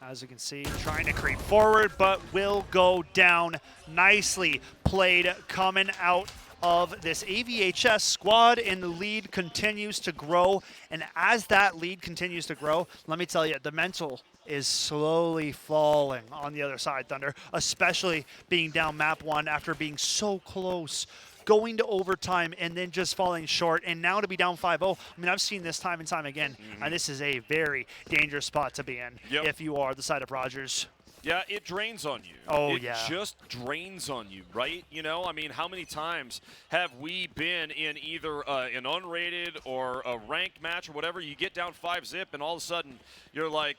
As you can see, trying to creep forward, but will go down. Nicely played coming out of this AVHS squad, and the lead continues to grow. And as that lead continues to grow, let me tell you, the mental is slowly falling on the other side, Thunder, especially being down map 1 after being so close, going to overtime and then just falling short, and now to be down 5-0. I mean, I've seen this time and time again, and this is a very dangerous spot to be in if you are the side of Rogers. Yeah, it drains on you. Oh, it yeah. just drains on you, right? You know, I mean, how many times have we been in either an unrated or a ranked match or whatever? You get down 5-zip, and all of a sudden you're like,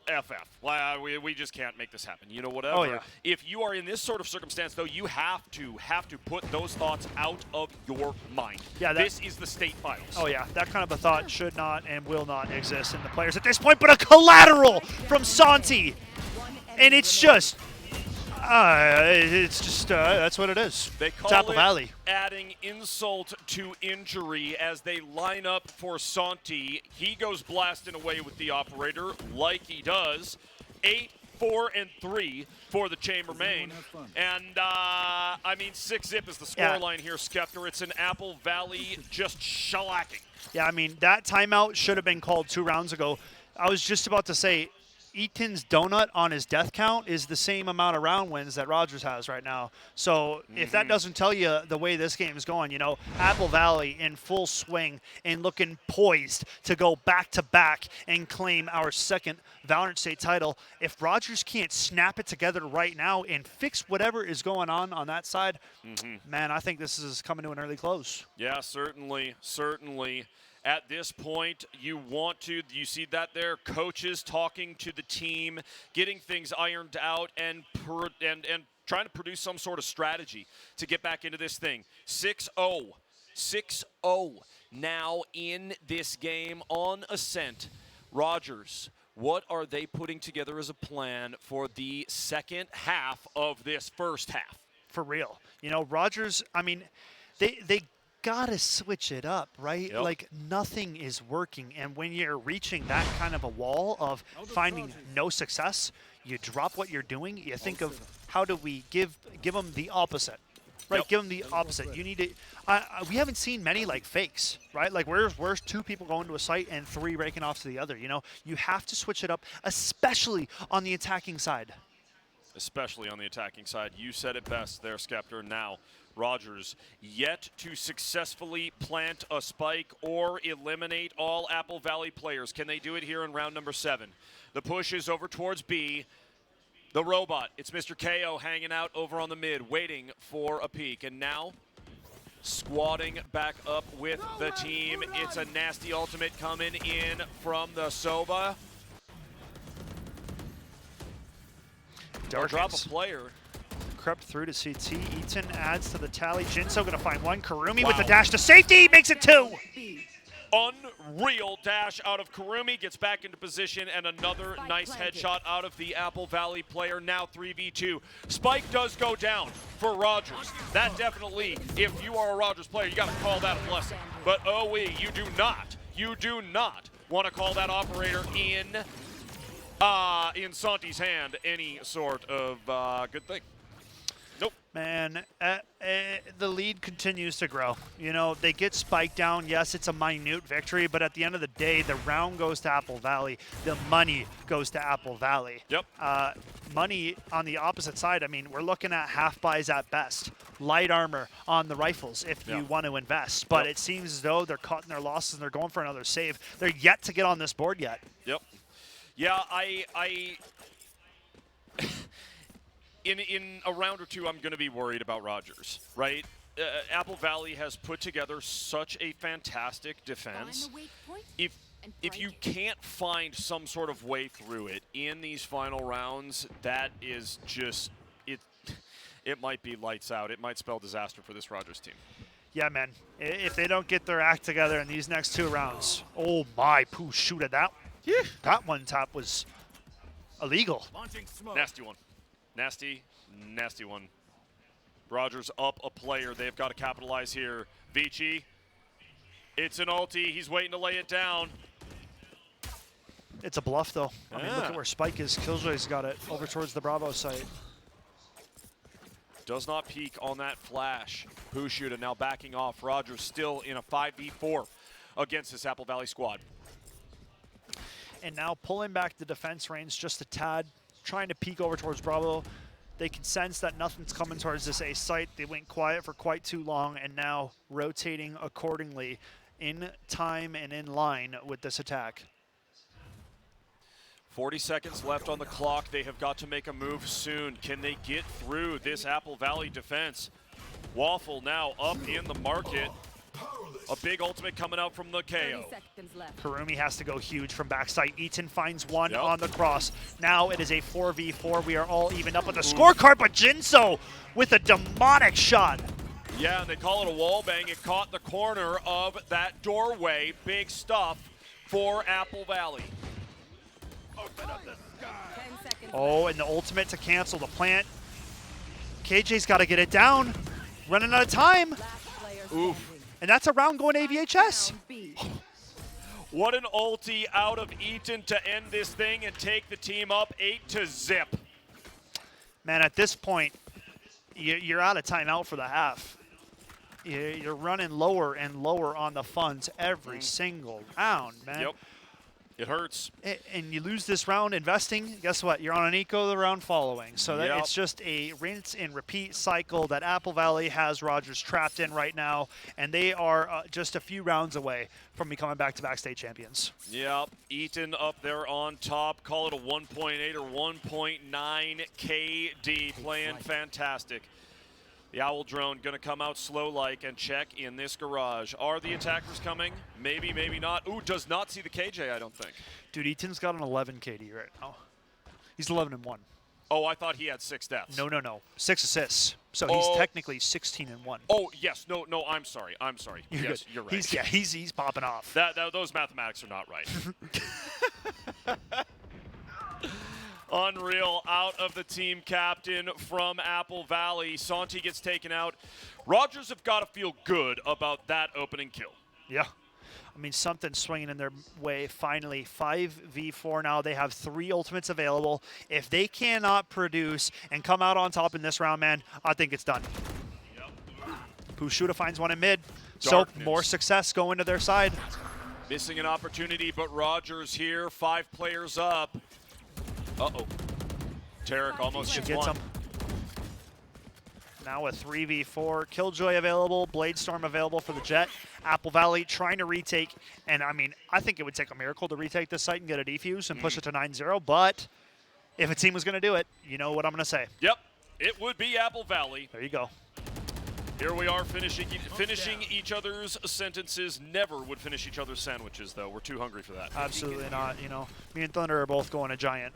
FF. We just can't make this happen. You know, whatever. Oh, yeah. If you are in this sort of circumstance, though, you have to put those thoughts out of your mind. Yeah, this is the state finals. Oh, yeah. That kind of a thought should not and will not exist in the players at this point, but a collateral from Santi. And it's just, that's what it is. They call it's Apple it Valley. adding insult to injury as they line up for Santi. He goes blasting away with the operator like he does. 8, 4, and 3 for the Chambermain. And, I mean, 6-zip is the scoreline here, Skeptor. It's an Apple Valley just shellacking. Yeah, I mean, that timeout should have been called 2 rounds ago. I was just about to say, Eaton's donut on his death count is the same amount of round wins that Rogers has right now. So if that doesn't tell you the way this game is going, you know, Apple Valley in full swing and looking poised to go back-to-back and claim our second Valorant State title. If Rogers can't snap it together right now and fix whatever is going on that side, man, I think this is coming to an early close. Yeah, certainly, certainly. At this point, you see that there, coaches talking to the team, getting things ironed out, and trying to produce some sort of strategy to get back into this thing. 6-0. 6-0 now in this game on Ascent. Rogers, what are they putting together as a plan for the second half of this first half? For real. You know, Rogers, I mean, they gotta switch it up, right? Yep. Like, nothing is working, and when you're reaching that kind of a wall of finding no success, you drop what you're doing. You think of how do we give them the opposite, right? Yep. Give them the opposite. You need to. We haven't seen many like fakes, right? Like where's 2 people going to a site and 3 raking off to the other. You know, you have to switch it up, especially on the attacking side. Especially on the attacking side. You said it best there, Skeptor. Now, Rogers yet to successfully plant a spike or eliminate all Apple Valley players. Can they do it here in round number 7? The push is over towards B. The robot, it's Mr. KO hanging out over on the mid, waiting for a peek. And now, squatting back up with the team. It's a nasty ultimate coming in from the Soba. They'll drop a player. Crept through to CT. Eaton adds to the tally. Jinso going to find one. Karumi with the dash to safety. Makes it 2. Unreal dash out of Karumi. Gets back into position and another nice headshot out of the Apple Valley player. Now 3v2. Spike does go down for Rogers. That definitely, if you are a Rogers player, you got to call that a blessing. But OE, you do not want to call that operator in Santi's hand any sort of good thing. Nope. Man, the lead continues to grow. You know, they get spiked down. Yes, it's a minute victory, but at the end of the day, the round goes to Apple Valley. The money goes to Apple Valley. Yep. Money on the opposite side, I mean, we're looking at half buys at best. Light armor on the rifles if you want to invest. But it seems as though they're cutting their losses and they're going for another save. They're yet to get on this board yet. Yep. Yeah, I in a round or two, I'm going to be worried about Rogers, right? Apple Valley has put together such a fantastic defense. If you can't find some sort of way through it in these final rounds, that is just it might be lights out. It might spell disaster for this Rogers team. Yeah, man. If they don't get their act together in these next 2 rounds, oh my, poo shoot at that. Yeah. That one tap was illegal. Nasty one. Nasty one. Rogers up a player. They've got to capitalize here. Vici. It's an ulti. He's waiting to lay it down. It's a bluff, though. I mean, look at where Spike is. Killjoy's got it over towards the Bravo site. Does not peek on that flash. Pushuda now backing off. Rogers still in a 5v4 against this Apple Valley squad. And now pulling back the defense range just a tad, trying to peek over towards Bravo. They can sense that nothing's coming towards this A site. They went quiet for quite too long and now rotating accordingly in time and in line with this attack. 40 seconds left on the clock. They have got to make a move soon. Can they get through this Apple Valley defense? Waffle now up in the market. A big ultimate coming out from the KO. Karumi has to go huge from backside. Eaton finds one on the cross. Now it is a 4v4. We are all evened up with the scorecard, but Jinso with a demonic shot. Yeah, and they call it a wall bang. It caught the corner of that doorway. Big stuff for Apple Valley. Oh, and the ultimate to cancel the plant. KJ's got to get it down. Running out of time. Oof. And that's a round going AVHS. What an ulti out of Eaton to end this thing and take the team up 8-0. Man, at this point, you're out of timeout for the half. You're running lower and lower on the funds every single round, man. Yep. It hurts. And you lose this round investing, guess what? You're on an eco the round following. So that it's just a rinse and repeat cycle that Apple Valley has Rogers trapped in right now. And they are just a few rounds away from becoming back-to-back state champions. Yep. Eaton up there on top. Call it a 1.8 or 1.9 KD. Playing fantastic. The Owl drone going to come out slow-like and check in this garage. Are the attackers coming? Maybe, maybe not. Ooh, does not see the KJ, I don't think. Dude, Eaton's got an 11 KD right now. He's 11-1. Oh, I thought he had 6 deaths. No. 6 assists. So he's technically 16-1. Oh, yes. No, I'm sorry. You're yes, good. You're right. He's popping off. Those mathematics are not right. Unreal out of the team captain from Apple Valley. Santi gets taken out. Rogers have got to feel good about that opening kill. Yeah. I mean, something's swinging in their way finally. 5v4 now. They have 3 ultimates available. If they cannot produce and come out on top in this round, man, I think it's done. Yep. Pushuda finds one in mid. Darkness. So more success going to their side. Missing an opportunity, but Rogers here. 5 players up. Uh-oh. Tarek almost gets one. Now a 3v4. Killjoy available. Bladestorm available for the Jet. Apple Valley trying to retake. And, I mean, I think it would take a miracle to retake this site and get a defuse and push it to 9-0. But if a team was going to do it, you know what I'm going to say. Yep. It would be Apple Valley. There you go. Here we are finishing each other's sentences. Never would finish each other's sandwiches, though. We're too hungry for that. Absolutely not. You know, me and Thunder are both going to Giant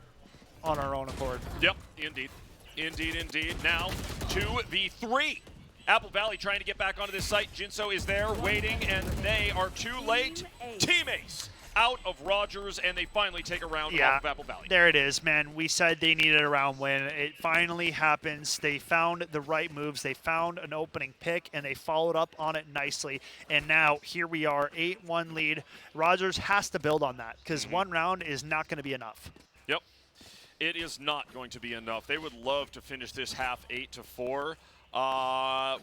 on our own accord. Yep, indeed. Indeed, indeed. Now, 2v3. Apple Valley trying to get back onto this site. Jinso is there waiting, and they are too late. Team Ace out of Rogers, and they finally take a round off of Apple Valley. There it is, man. We said they needed a round win. It finally happens. They found the right moves. They found an opening pick, and they followed up on it nicely. And now here we are, 8-1 lead. Rogers has to build on that because one round is not going to be enough. Yep. It is not going to be enough. They would love to finish this half 8-4.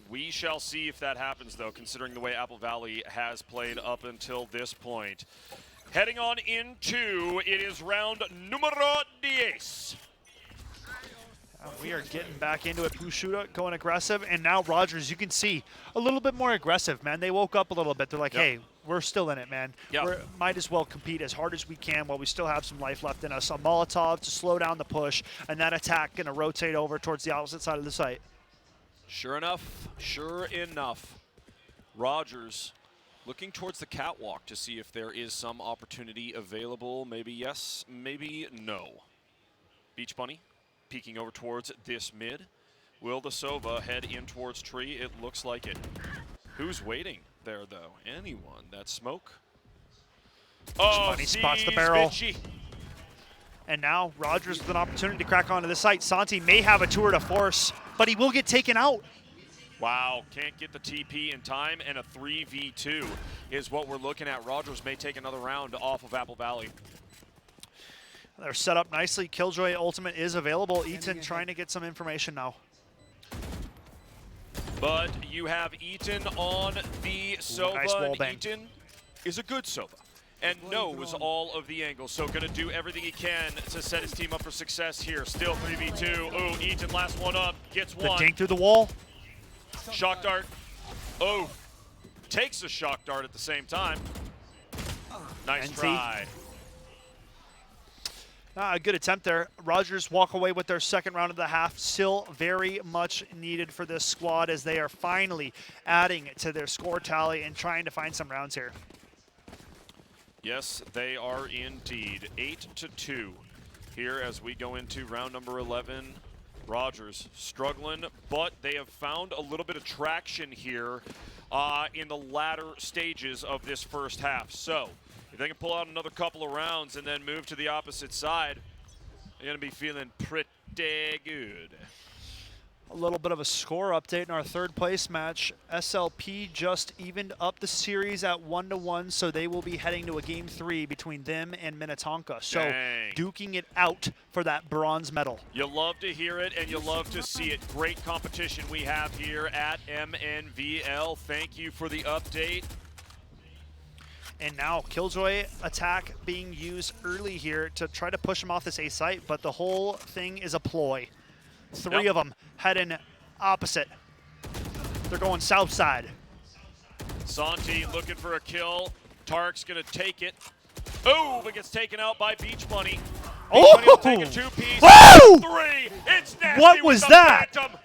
We shall see if that happens, though, considering the way Apple Valley has played up until this point. Heading on into, it is round numero 10. We are getting back into it. Bushuda going aggressive, and now Rogers, you can see, a little bit more aggressive, man. They woke up a little bit. They're like, hey, we're still in it, man. We might as well compete as hard as we can while we still have some life left in us. A Molotov to slow down the push, and that attack going to rotate over towards the opposite side of the site. Sure enough, Rogers looking towards the catwalk to see if there is some opportunity available. Maybe yes, maybe no. Beach Bunny peeking over towards this mid. Will the Sova head in towards tree? It looks like it. Who's waiting there, though? Anyone? That smoke? Oh, Bunny spots the barrel. Bitchy. And now Rogers with an opportunity to crack onto the site. Santi may have a tour de force, but he will get taken out. Wow, can't get the TP in time, and a 3v2 is what we're looking at. Rogers may take another round off of Apple Valley. They're set up nicely. Killjoy ultimate is available. Eaton trying to get some information now. But you have Eaton on the Sova. Nice wall bang. Eaton is a good Sova and knows all of the angles, so going to do everything he can to set his team up for success here. Still 3v2. Oh, Eaton last one up, gets one. The dink through the wall. Shock dart. Oh, takes a shock dart at the same time. Nice try. A good attempt there. Rogers walk away with their second round of the half. Still very much needed for this squad as they are finally adding to their score tally and trying to find some rounds here. Yes, they are indeed. 8-2 here as we go into round number 11. Rogers struggling, but they have found a little bit of traction here in the latter stages of this first half. So if they can pull out another couple of rounds and then move to the opposite side, they're going to be feeling pretty good. A little bit of a score update in our third place match. SLP just evened up the series at 1-1, so they will be heading to a game 3 between them and Minnetonka. So duking it out for that bronze medal. You love to hear it and you love to see it. Great competition we have here at MNVL. Thank you for the update. And now Killjoy attack being used early here to try to push him off this A site, but the whole thing is a ploy. Three of them heading opposite. They're going south side. Santi looking for a kill. Tark's going to take it. Oh, but gets taken out by Beach Bunny. Beach Bunny will take a two-piece. Whoa! Three. It's nasty. What was that? Phantom.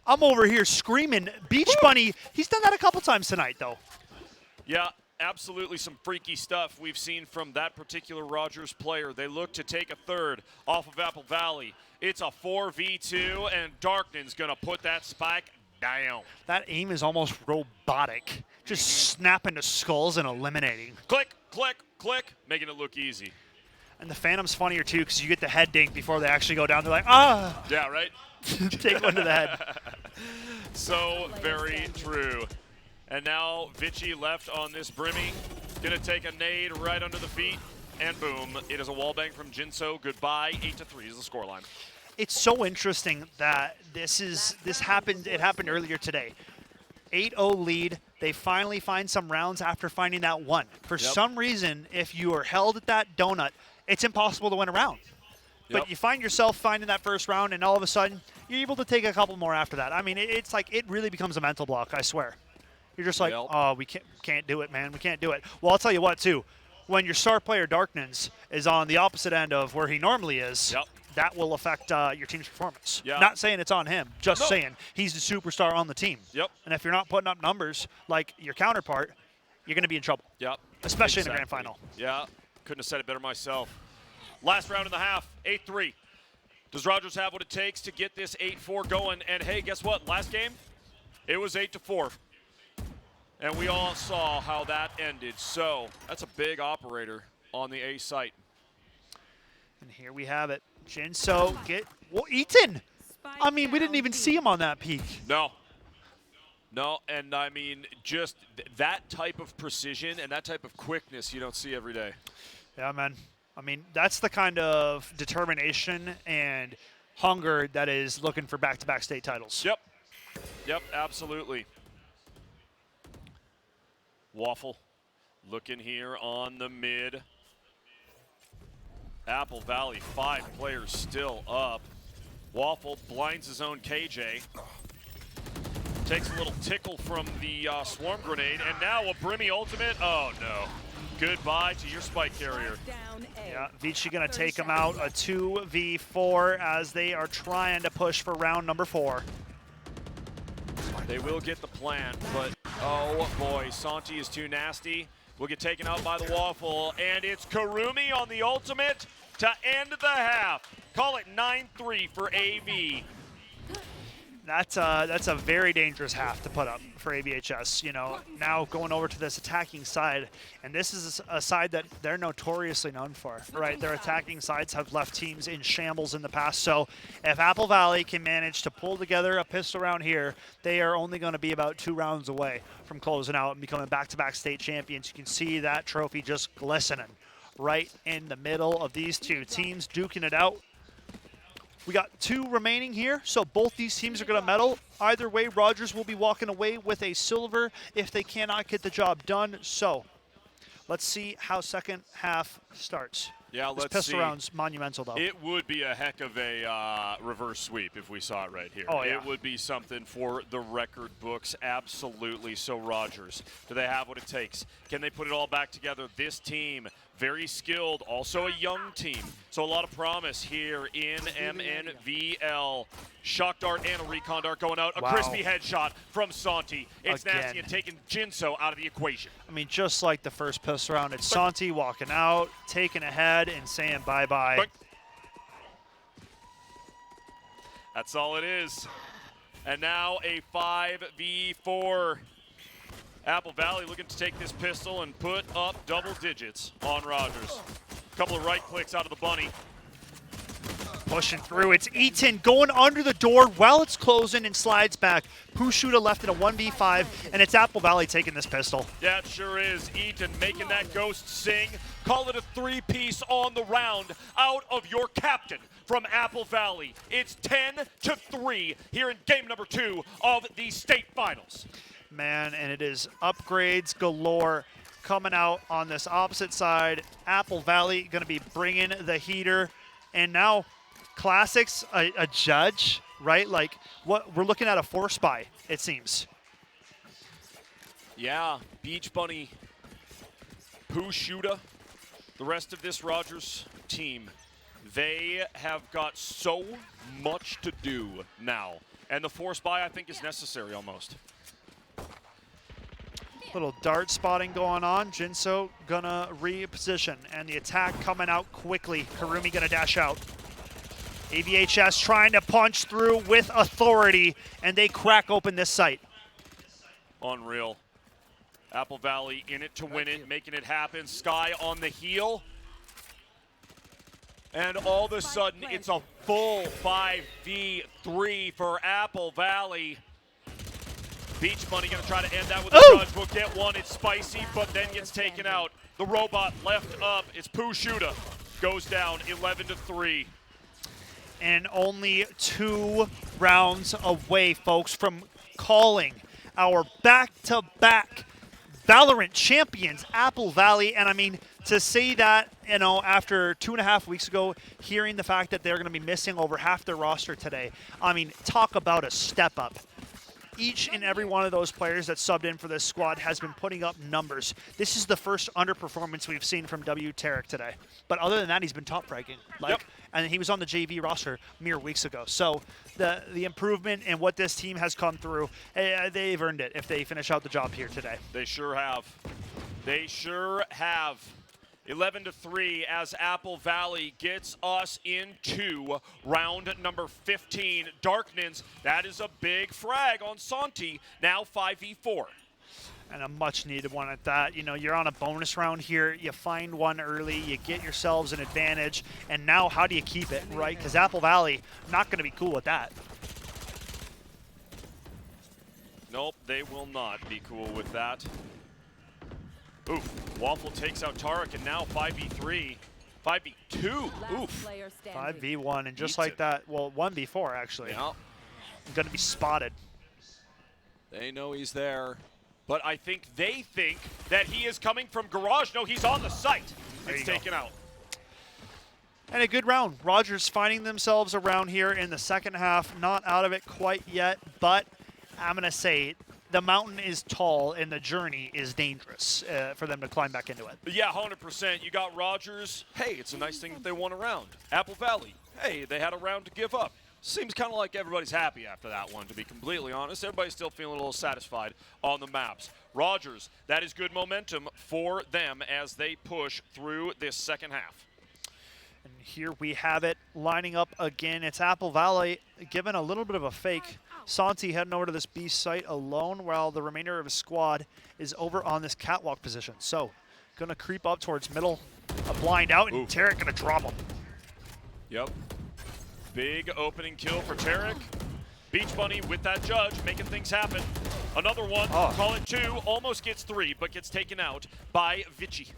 I'm over here screaming. Beach Bunny, he's done that a couple times tonight, though. Yeah, absolutely some freaky stuff we've seen from that particular Rogers player. They look to take a third off of Apple Valley. It's a 4v2, and Darknan's going to put that spike down. That aim is almost robotic. Just snapping to skulls and eliminating. Click, click, click, making it look easy. And the Phantom's funnier, too, because you get the head dink before they actually go down. They're like, ah! Yeah, right? Take one to the head. So very true. And now Vichy left on this Brimmy. Gonna take a nade right under the feet, and boom. It is a wallbang from Jinso. Goodbye. 8-3 is the scoreline. It's so interesting that it happened earlier today. 8-0 lead. They finally find some rounds after finding that one. For some reason, if you are held at that donut, it's impossible to win a round. But you find yourself finding that first round, and all of a sudden, you're able to take a couple more after that. I mean, it's like it really becomes a mental block, I swear. You're just like, oh, we can't do it, man. We can't do it. Well, I'll tell you what, too. When your star player, Darknans, is on the opposite end of where he normally is, that will affect your team's performance. Yeah. Not saying it's on him, just No. saying he's the superstar on the team. Yep. And if you're not putting up numbers like your counterpart, you're going to be in trouble. Yep. Especially in the grand final. Yeah. Couldn't have said it better myself. Last round in the half, 8-3. Does Rogers have what it takes to get this 8-4 going? And hey, guess what? Last game, it was 8-4. And we all saw how that ended. So that's a big operator on the A site. And here we have it. Jinso Eaton. I mean, we didn't even see him on that peak. No. No, and I mean, just that type of precision and that type of quickness you don't see every day. Yeah, man. I mean, that's the kind of determination and hunger that is looking for back-to-back state titles. Yep. Yep, absolutely. Waffle looking here on the mid. Apple Valley, 5 players still up. Waffle blinds his own KJ. Takes a little tickle from the swarm grenade, and now a Brimmy ultimate. Oh no. Goodbye to your spike carrier. Yeah, Vici gonna take him out, a 2v4 as they are trying to push for round number 4. They will get the plant, but oh boy, Santi is too nasty. Will get taken out by the Waffle, and it's Karumi on the ultimate to end the half. Call it 9-3 for AV. That's a very dangerous half to put up for AVHS. You know, now going over to this attacking side, and this is a side that they're notoriously known for, right? Their attacking sides have left teams in shambles in the past. So if Apple Valley can manage to pull together a pistol round here, they are only going to be about 2 rounds away from closing out and becoming back-to-back state champions. You can see that trophy just glistening right in the middle of these two teams duking it out. We got 2 remaining here, so both these teams are going to medal. Either way, Rogers will be walking away with a silver if they cannot get the job done. So let's see how second half starts. Yeah, this let's pistol see. round's monumental, though. It would be a heck of a reverse sweep if we saw it right here. Oh, yeah. It would be something for the record books, absolutely. So Rogers, do they have what it takes? Can they put it all back together? This team, very skilled, also a young team. So a lot of promise here in MNVL. Shock dart and a recon dart going out. A Wow. crispy headshot from Santi. It's Again. nasty and taking Jinso out of the equation. I mean, just like the first pistol round, it's Santi walking out, taking ahead, and saying bye-bye. But that's all it is. And now a 5v4. Apple Valley looking to take this pistol and put up double digits on Rogers. A couple of right clicks out of the bunny. Pushing through, it's Eaton going under the door while it's closing and slides back. Pushuda left in a 1v5, and it's Apple Valley taking this pistol. Yeah, it sure is. Eaton making that ghost sing. Call it a 3-piece on the round out of your captain from Apple Valley. It's 10-3 here in game number 2 of the state finals. Man, and it is upgrades galore coming out on this opposite side. Apple Valley going to be bringing the heater, and now Classics, a judge, right? Like, what we're looking at a force buy, it seems. Yeah, Beach Bunny, Pushuda, the rest of this Rogers team, they have got so much to do now. And the force buy, I think, is necessary almost. Little dart spotting going on. Jinso gonna reposition, and the attack coming out quickly. Karumi gonna dash out. AVHS trying to punch through with authority, and they crack open this site. Unreal. Apple Valley in it to win it, making it happen. Sky on the heel. And all of a sudden, it's a full 5v3 for Apple Valley. Beach Bunny gonna try to end that with a judge. We'll get one. It's spicy, but then gets taken out. The robot left up. It's Pushuda. Goes down 11-3. And only 2 rounds away, folks, from calling our back-to-back Valorant champions, Apple Valley. And I mean, to say that, you know, after 2.5 weeks ago, hearing the fact that they're going to be missing over half their roster today, I mean, talk about a step up. each and every one of those players that subbed in for this squad has been putting up numbers. This is the first underperformance we've seen from W. Tarek today. But other than that, he's been top ranking. And he was on the JV roster mere weeks ago. So the improvement and what this team has come through, they've earned it if they finish out the job here today. They sure have. They sure have. 11-3 as Apple Valley gets us into round number 15. Darknins, that is a big frag on Santi, now 5v4. And a much needed one at that. You know, you're on a bonus round here. You find one early, you get yourselves an advantage, and now how do you keep it, right? Because Apple Valley, not going to be cool with that. Nope, they will not be cool with that. Oof, Waffle takes out Tarek, and now 5v3, 5v2, oof. 5v1, and just Eats like it. that, well, 1v4 actually. Yeah. Going to be spotted. They know he's there, but I think they think that he is coming from garage. No, he's on the site. There It's you go. taken out. And a good round. Rogers finding themselves around here in the second half. Not out of it quite yet, but I'm going to say the mountain is tall and the journey is dangerous for them to climb back into it. Yeah, 100%. You got Rogers. Hey, it's a nice thing that they won a round. Apple Valley. Hey, they had a round to give up. Seems kind of like everybody's happy after that one, to be completely honest. Everybody's still feeling a little satisfied on the maps. Rogers, that is good momentum for them as they push through this second half. And here we have it lining up again. It's Apple Valley given a little bit of a fake. Santi heading over to this B site alone while the remainder of his squad is over on this catwalk position. So, gonna creep up towards middle, a blind out, and Ooh. Tarek gonna drop him. Yep. Big opening kill for Tarek. Beach Bunny with that judge, making things happen. Another one, call it 2, almost gets 3, but gets taken out by Vici.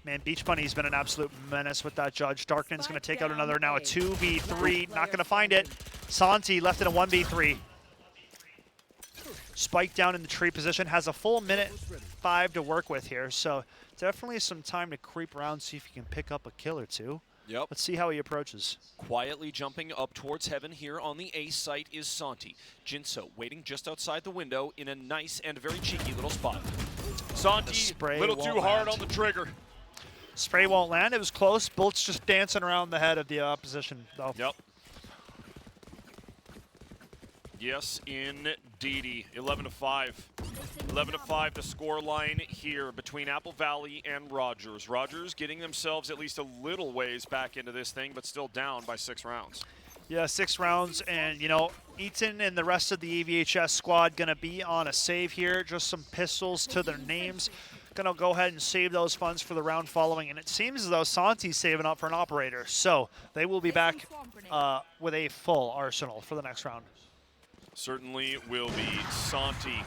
Man, Beach Bunny's been an absolute menace with that judge. Darknin's gonna take out another, now a 2v3, not gonna find it. Santi left in a 1v3. Spike down in the tree position, has a full minute 5 to work with here, so definitely some time to creep around, see if he can pick up a kill or two. Yep. Let's see how he approaches. Quietly jumping up towards heaven here on the A site is Santi. Jinso waiting just outside the window in a nice and very cheeky little spot. Santi, a little too hard on the trigger. Spray won't land, it was close. Bullets just dancing around the head of the opposition, though. Yep. Yes, indeedy. 11-5. 11-5 the score line here between Apple Valley and Rogers. Rogers getting themselves at least a little ways back into this thing, but still down by 6 rounds. Yeah, 6 rounds, and you know, Eaton and the rest of the AVHS squad gonna be on a save here. Just some pistols to their names. Gonna go ahead and save those funds for the round following, and it seems as though Santi's saving up for an operator. So they will be back with a full arsenal for the next round. Certainly will be Santi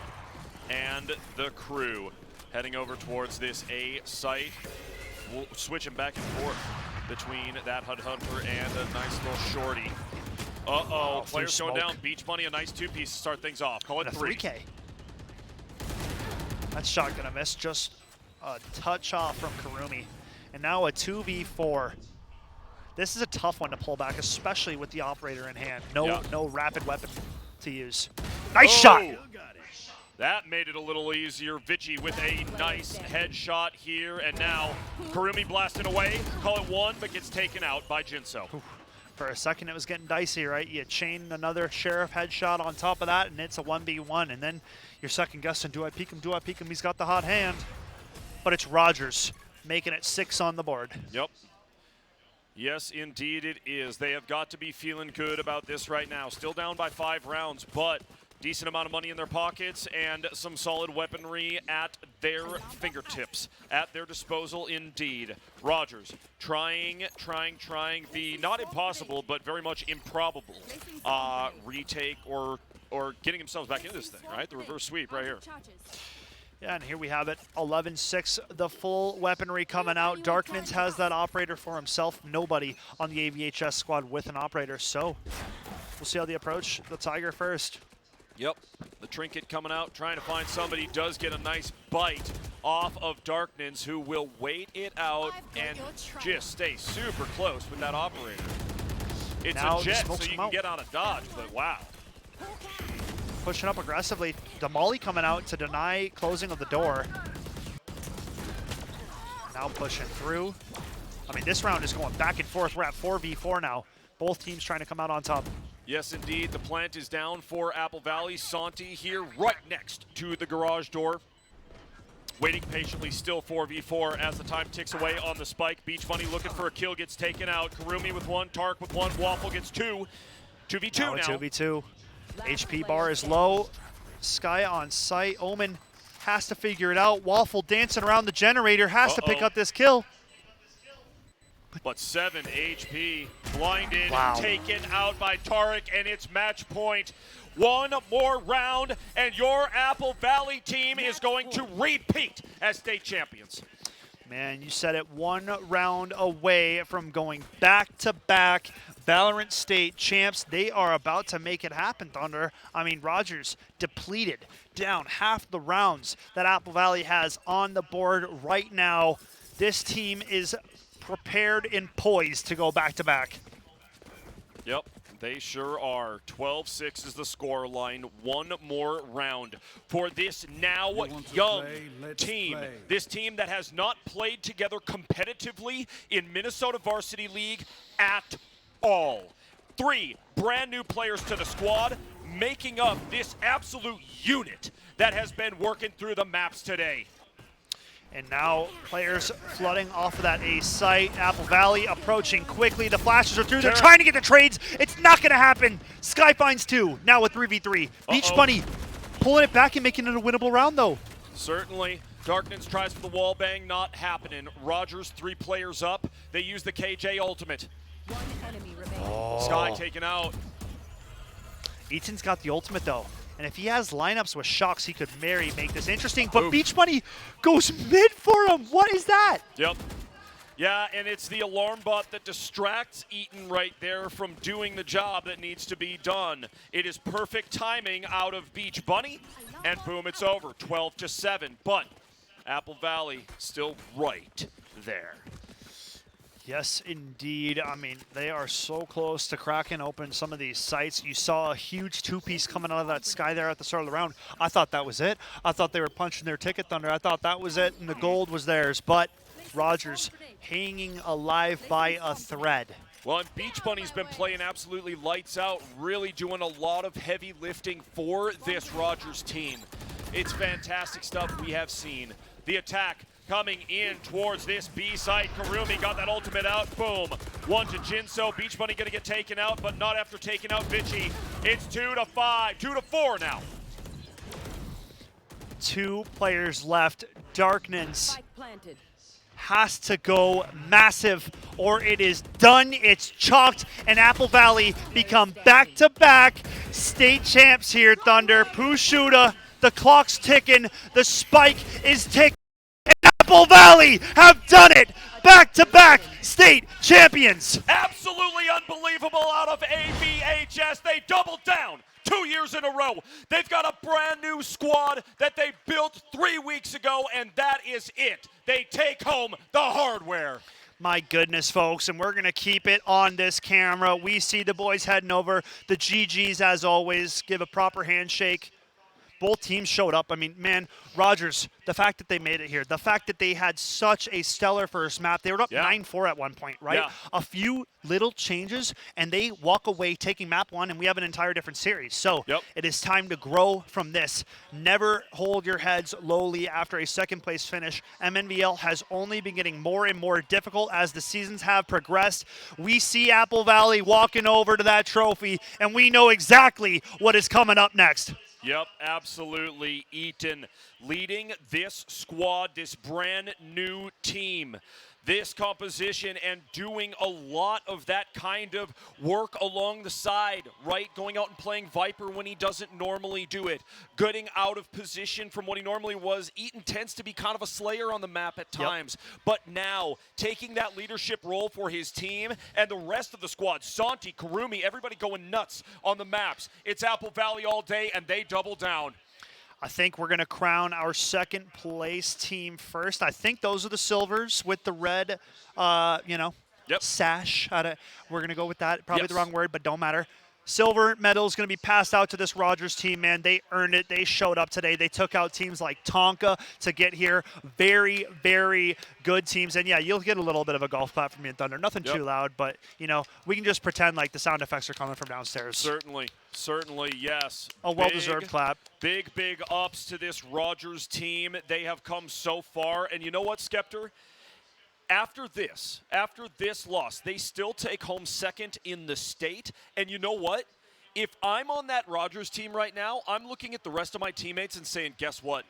and the crew heading over towards this A site. We'll switch him back and forth between that HUD Hunter and a nice little shorty. Uh-oh, players going down. Beach Bunny, a nice 2-piece to start things off. Call it 3. 3K. That shot gonna miss, just a touch off from Karumi. And now a 2v4. This is a tough one to pull back, especially with the operator in hand. No rapid weapon to use. Nice shot! That made it a little easier. Vici with a nice headshot here, and now Karumi blasting away. Call it 1, but gets taken out by Jinso. For a second, it was getting dicey, right? You chain another Sheriff headshot on top of that, and it's a 1v1, and then you're second guessing, do I peek him, do I peek him? He's got the hot hand. But it's Rogers making it 6 on the board. Yep. Yes, indeed it is. They have got to be feeling good about this right now. Still down by 5 rounds, but decent amount of money in their pockets and some solid weaponry at their fingertips, at their disposal indeed. Rogers trying the not impossible, but very much improbable retake or getting themselves back into this thing, right? The reverse sweep right here. Yeah, and here we have it, 11-6, the full weaponry coming out. Darknins has that operator for himself. Nobody on the AVHS squad with an operator, so we'll see how they approach the Tiger first. Yep, the trinket coming out, trying to find somebody. Does get a nice bite off of Darknins, who will wait it out and just stay super close with that operator. It's now a jet, so smokes you him can out. get on a dodge, but wow. pushing up aggressively. Damali coming out to deny closing of the door. Now pushing through. I mean, this round is going back and forth. We're at 4v4 now. Both teams trying to come out on top. Yes, indeed. The plant is down for Apple Valley. Santi here right next to the garage door. Waiting patiently, still 4v4 as the time ticks away on the spike. Beach Bunny looking for a kill, gets taken out. Karumi with one, Tark with one, Waffle gets two. 2v2 now. 2v2. HP bar is low. Sky on site. Omen has to figure it out. Waffle dancing around the generator, has to pick up this kill. But 7 HP, blinded, Wow. taken out by Tarek, and it's match point. One more round, and your Apple Valley team is going to repeat as state champions. Man, you said it, one round away from going back-to-back Valorant State champs. They are about to make it happen, Thunder. I mean, Rogers depleted, down half the rounds that Apple Valley has on the board right now. This team is prepared and poised to go back-to-back. Yep, they sure are. 12-6 is the score line. One more round for this now young team. This team that has not played together competitively in Minnesota Varsity League at all. 3 brand new players to the squad, making up this absolute unit that has been working through the maps today. And now players flooding off of that A site. Apple Valley approaching quickly. The flashes are through. They're trying to get the trades. It's not going to happen. Sky finds 2. Now with 3v3. Beach Bunny pulling it back and making it a winnable round, though. Certainly. Darkness tries for the wall bang. Not happening. Rogers 3 players up. They use the KJ ultimate. One enemy remaining. Sky taken out. Eaton's got the ultimate, though. And if he has lineups with shocks, he could make this interesting. But Beach Bunny goes mid for him. What is that? Yep. Yeah, and it's the alarm bot that distracts Eaton right there from doing the job that needs to be done. It is perfect timing out of Beach Bunny, and boom, it's over. 12-7. But Apple Valley still right there. Yes, indeed. I mean, they are so close to cracking open some of these sites. You saw a huge 2-piece coming out of that Sky there at the start of the round. I thought that was it. I thought they were punching their ticket, Thunder. I thought that was it, and the gold was theirs. But Rogers hanging alive by a thread. Well, and Beach Bunny's been playing absolutely lights out, really doing a lot of heavy lifting for this Rogers team. It's fantastic stuff we have seen. The attack coming in towards this B site. Karumi got that ultimate out. Boom. 1 to Jinso. Beach Bunny going to get taken out, but not after taking out Vichy. It's 2-5, 2-4 now. 2 players left. Darkness Spike planted. has to go massive or it is done. It's chalked, and Apple Valley become back-to-back state champs here, Thunder. Pushuda, the clock's ticking. The spike is ticking. Apple Valley have done it! Back-to-back state champions! Absolutely unbelievable out of AVHS. They doubled down 2 years in a row. They've got a brand new squad that they built 3 weeks ago, and that is it. They take home the hardware. My goodness, folks, and we're going to keep it on this camera. We see the boys heading over. The GGs, as always, give a proper handshake. Both teams showed up. I mean, man, Rogers, the fact that they made it here, the fact that they had such a stellar first map, they were up 9-4 at one point, right? Yeah. A few little changes, and they walk away taking map 1, and we have an entire different series. So it is time to grow from this. Never hold your heads lowly after a second-place finish. MNVL has only been getting more and more difficult as the seasons have progressed. We see Apple Valley walking over to that trophy, and we know exactly what is coming up next. Yep, absolutely. Eaton leading this squad, this brand new team, this composition, and doing a lot of that kind of work along the side, right? Going out and playing Viper when he doesn't normally do it. Getting out of position from what he normally was. Eaton tends to be kind of a slayer on the map at times. But now, taking that leadership role for his team and the rest of the squad, Santi, Karumi, everybody going nuts on the maps. It's Apple Valley all day, and they double down. I think we're going to crown our second place team first. I think those are the silvers with the red, sash. We're going to go with that. Probably the wrong word, but don't matter. Silver medal is going to be passed out to this Rogers team, man. They earned it. They showed up today. They took out teams like Tonka to get here. Very, very good teams. And, yeah, you'll get a little bit of a golf clap from me and Thunder. Nothing too loud, but, you know, we can just pretend like the sound effects are coming from downstairs. Certainly, yes. A well-deserved clap. Big ups to this Rogers team. They have come so far. And you know what, Skeptor? After this loss, they still take home second in the state. And you know what? If I'm on that Rogers team right now, I'm looking at the rest of my teammates and saying, guess what?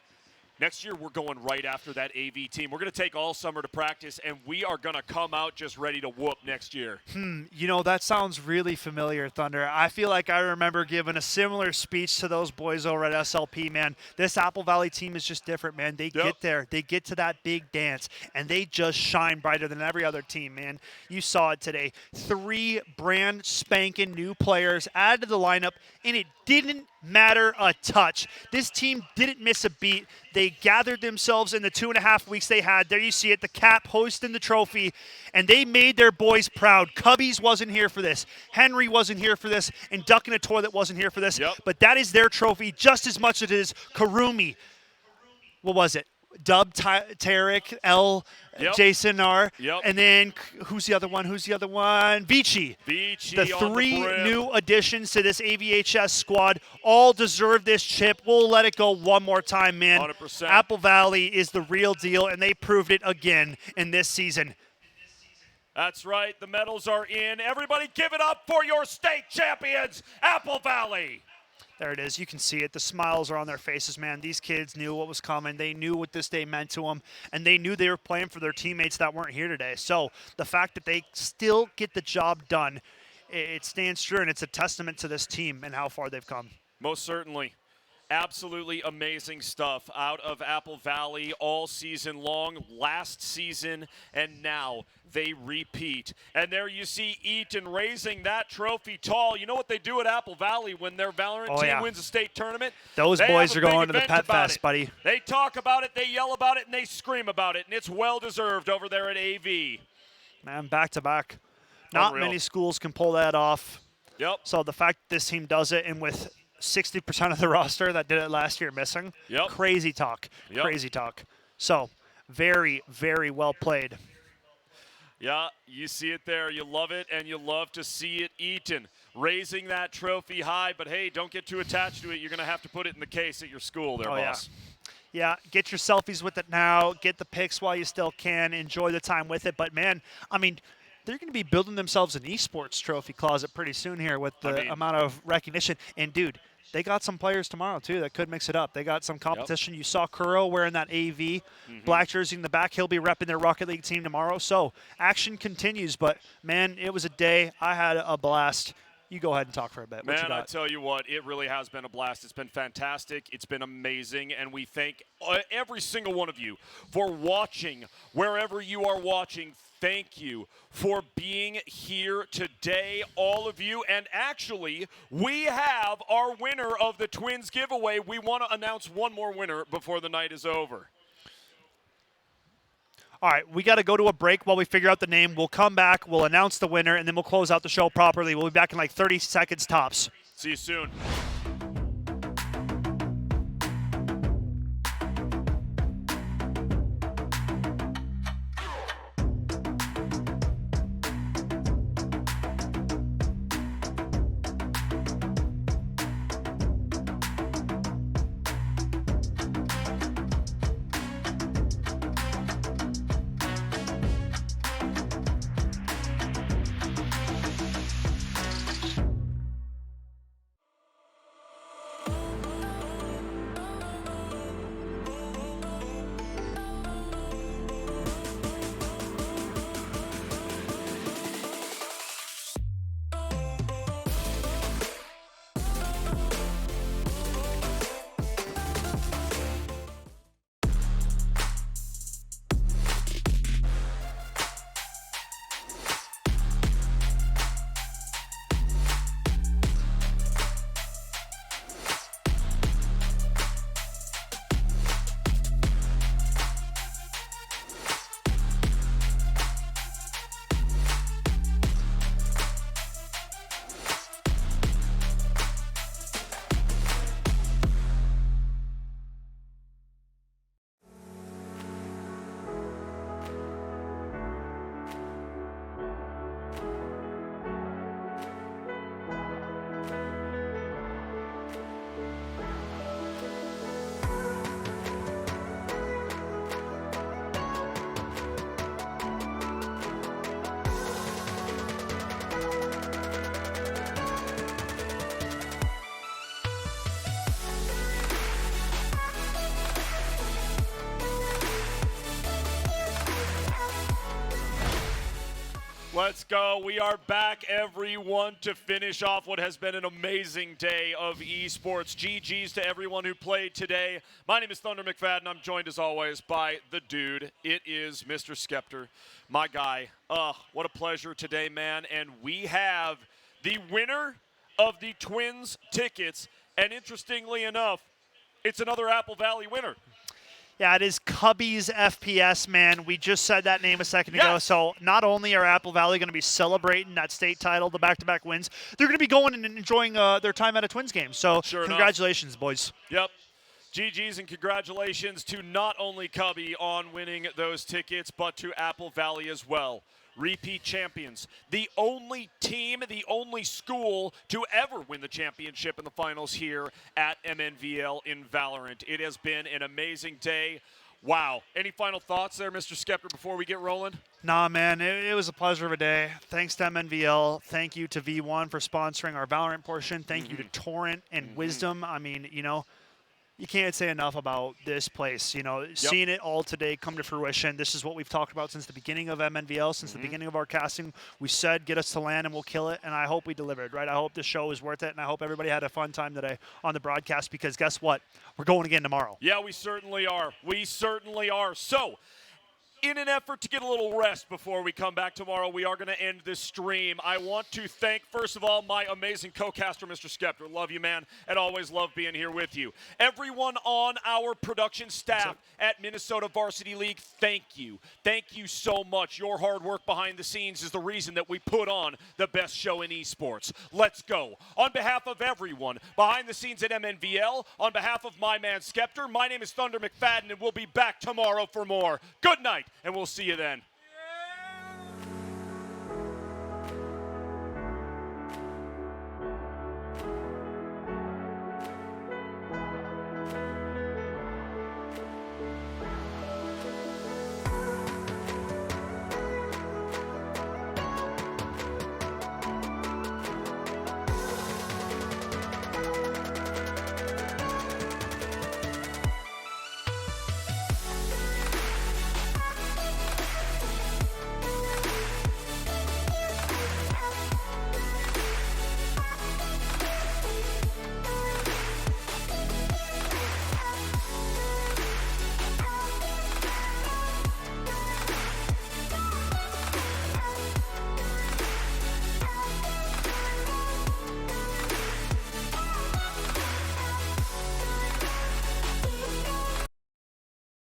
Next year, we're going right after that AV team. We're going to take all summer to practice, and we are going to come out just ready to whoop next year. You know, that sounds really familiar, Thunder. I feel like I remember giving a similar speech to those boys over at SLP, man. This Apple Valley team is just different, man. They get there. They get to that big dance, and they just shine brighter than every other team, man. You saw it today. 3 brand spanking new players added to the lineup, and it didn't matter a touch. This team didn't miss a beat. They gathered themselves in the 2.5 weeks they had. There you see it, the cap hoisting the trophy, and they made their boys proud. Cubbies wasn't here for this. Henry wasn't here for this, and Duck in a Toilet wasn't here for this. But that is their trophy just as much as it is Karumi. What was it? Dub, Tarek, L, Jason R. And then who's the other one? Vici. The 3 new additions to this AVHS squad all deserve this chip. We'll let it go one more time, man. 100%. Apple Valley is the real deal, and they proved it again in this season. That's right. The medals are in. Everybody give it up for your state champions, Apple Valley. There it is. You can see it. The smiles are on their faces, man. These kids knew what was coming. They knew what this day meant to them, and they knew they were playing for their teammates that weren't here today. So the fact that they still get the job done, it stands true, and it's a testament to this team and how far they've come. Most certainly. Absolutely amazing stuff out of Apple Valley all season long, last season, and now they repeat. And there you see Eaton raising that trophy tall. You know what they do at Apple Valley when their Valorant team wins a state tournament? Those boys are going to the Pet Fest, buddy. They talk about it, they yell about it, and they scream about it, and it's well-deserved over there at AV. Man, back-to-back. Not many schools can pull that off. So the fact this team does it, and with 60% of the roster that did it last year missing. Crazy talk. Crazy talk. So, very, very well played. Yeah, you see it there. You love it, and you love to see it. Eaton raising that trophy high, but hey, don't get too attached to it. You're going to have to put it in the case at your school there, boss. Yeah, get your selfies with it now. Get the pics while you still can. Enjoy the time with it. But, man, I mean, they're going to be building themselves an esports trophy closet pretty soon here with the amount of recognition. And, dude, they got some players tomorrow, too, that could mix it up. They got some competition. You saw Kuro wearing that AV black jersey in the back. He'll be repping their Rocket League team tomorrow. So action continues. But, man, it was a day. I had a blast. You go ahead and talk for a bit. Man, I tell you what, it really has been a blast. It's been fantastic. It's been amazing. And we thank every single one of you for watching wherever you are watching. Thank you for being here today, all of you. And actually, we have our winner of the Twins giveaway. We want to announce one more winner before the night is over. All right, we got to go to a break while we figure out the name. We'll come back, we'll announce the winner, and then we'll close out the show properly. We'll be back in like 30 seconds tops. See you soon. Let's go. We are back, everyone, to finish off what has been an amazing day of esports. GG's to everyone who played today. My name is Thunder McFadden. I'm joined, as always, by the dude. It is Mr. Skeptor, my guy. What a pleasure today, man. And we have the winner of the Twins tickets. And interestingly enough, it's another Apple Valley winner. Yeah, it is Cubbies FPS, man. We just said that name a second ago. So not only are Apple Valley going to be celebrating that state title, the back-to-back wins, they're going to be going and enjoying their time at a Twins game. So congratulations, boys. Yep. GG's and congratulations to not only Cubby on winning those tickets, but to Apple Valley as well. Repeat champions. The only team, the only school to ever win the championship in the finals here at MNVL in Valorant. It has been an amazing day. Wow. Any final thoughts there, Mr. Skeptor, before we get rolling? Nah, man, it was a pleasure of a day. Thanks to MNVL. Thank you to V1 for sponsoring our Valorant portion. Thank you to Torrent and Wisdom. I mean, you know, you can't say enough about this place. You know, seeing it all today come to fruition. This is what we've talked about since the beginning of MNVL, since the beginning of our casting. We said, get us to land and we'll kill it, and I hope we delivered, right? I hope this show is worth it, and I hope everybody had a fun time today on the broadcast, because guess what? We're going again tomorrow. Yeah, we certainly are. We certainly are. So, in an effort to get a little rest before we come back tomorrow, we are going to end this stream. I want to thank, first of all, my amazing co-caster, Mr. Skeptor. Love you, man, and always love being here with you. Everyone on our production staff at Minnesota Varsity League, thank you. Thank you so much. Your hard work behind the scenes is the reason that we put on the best show in esports. Let's go. On behalf of everyone behind the scenes at MNVL, on behalf of my man Skeptor, my name is Thunder McFadden, and we'll be back tomorrow for more. Good night, and we'll see you then.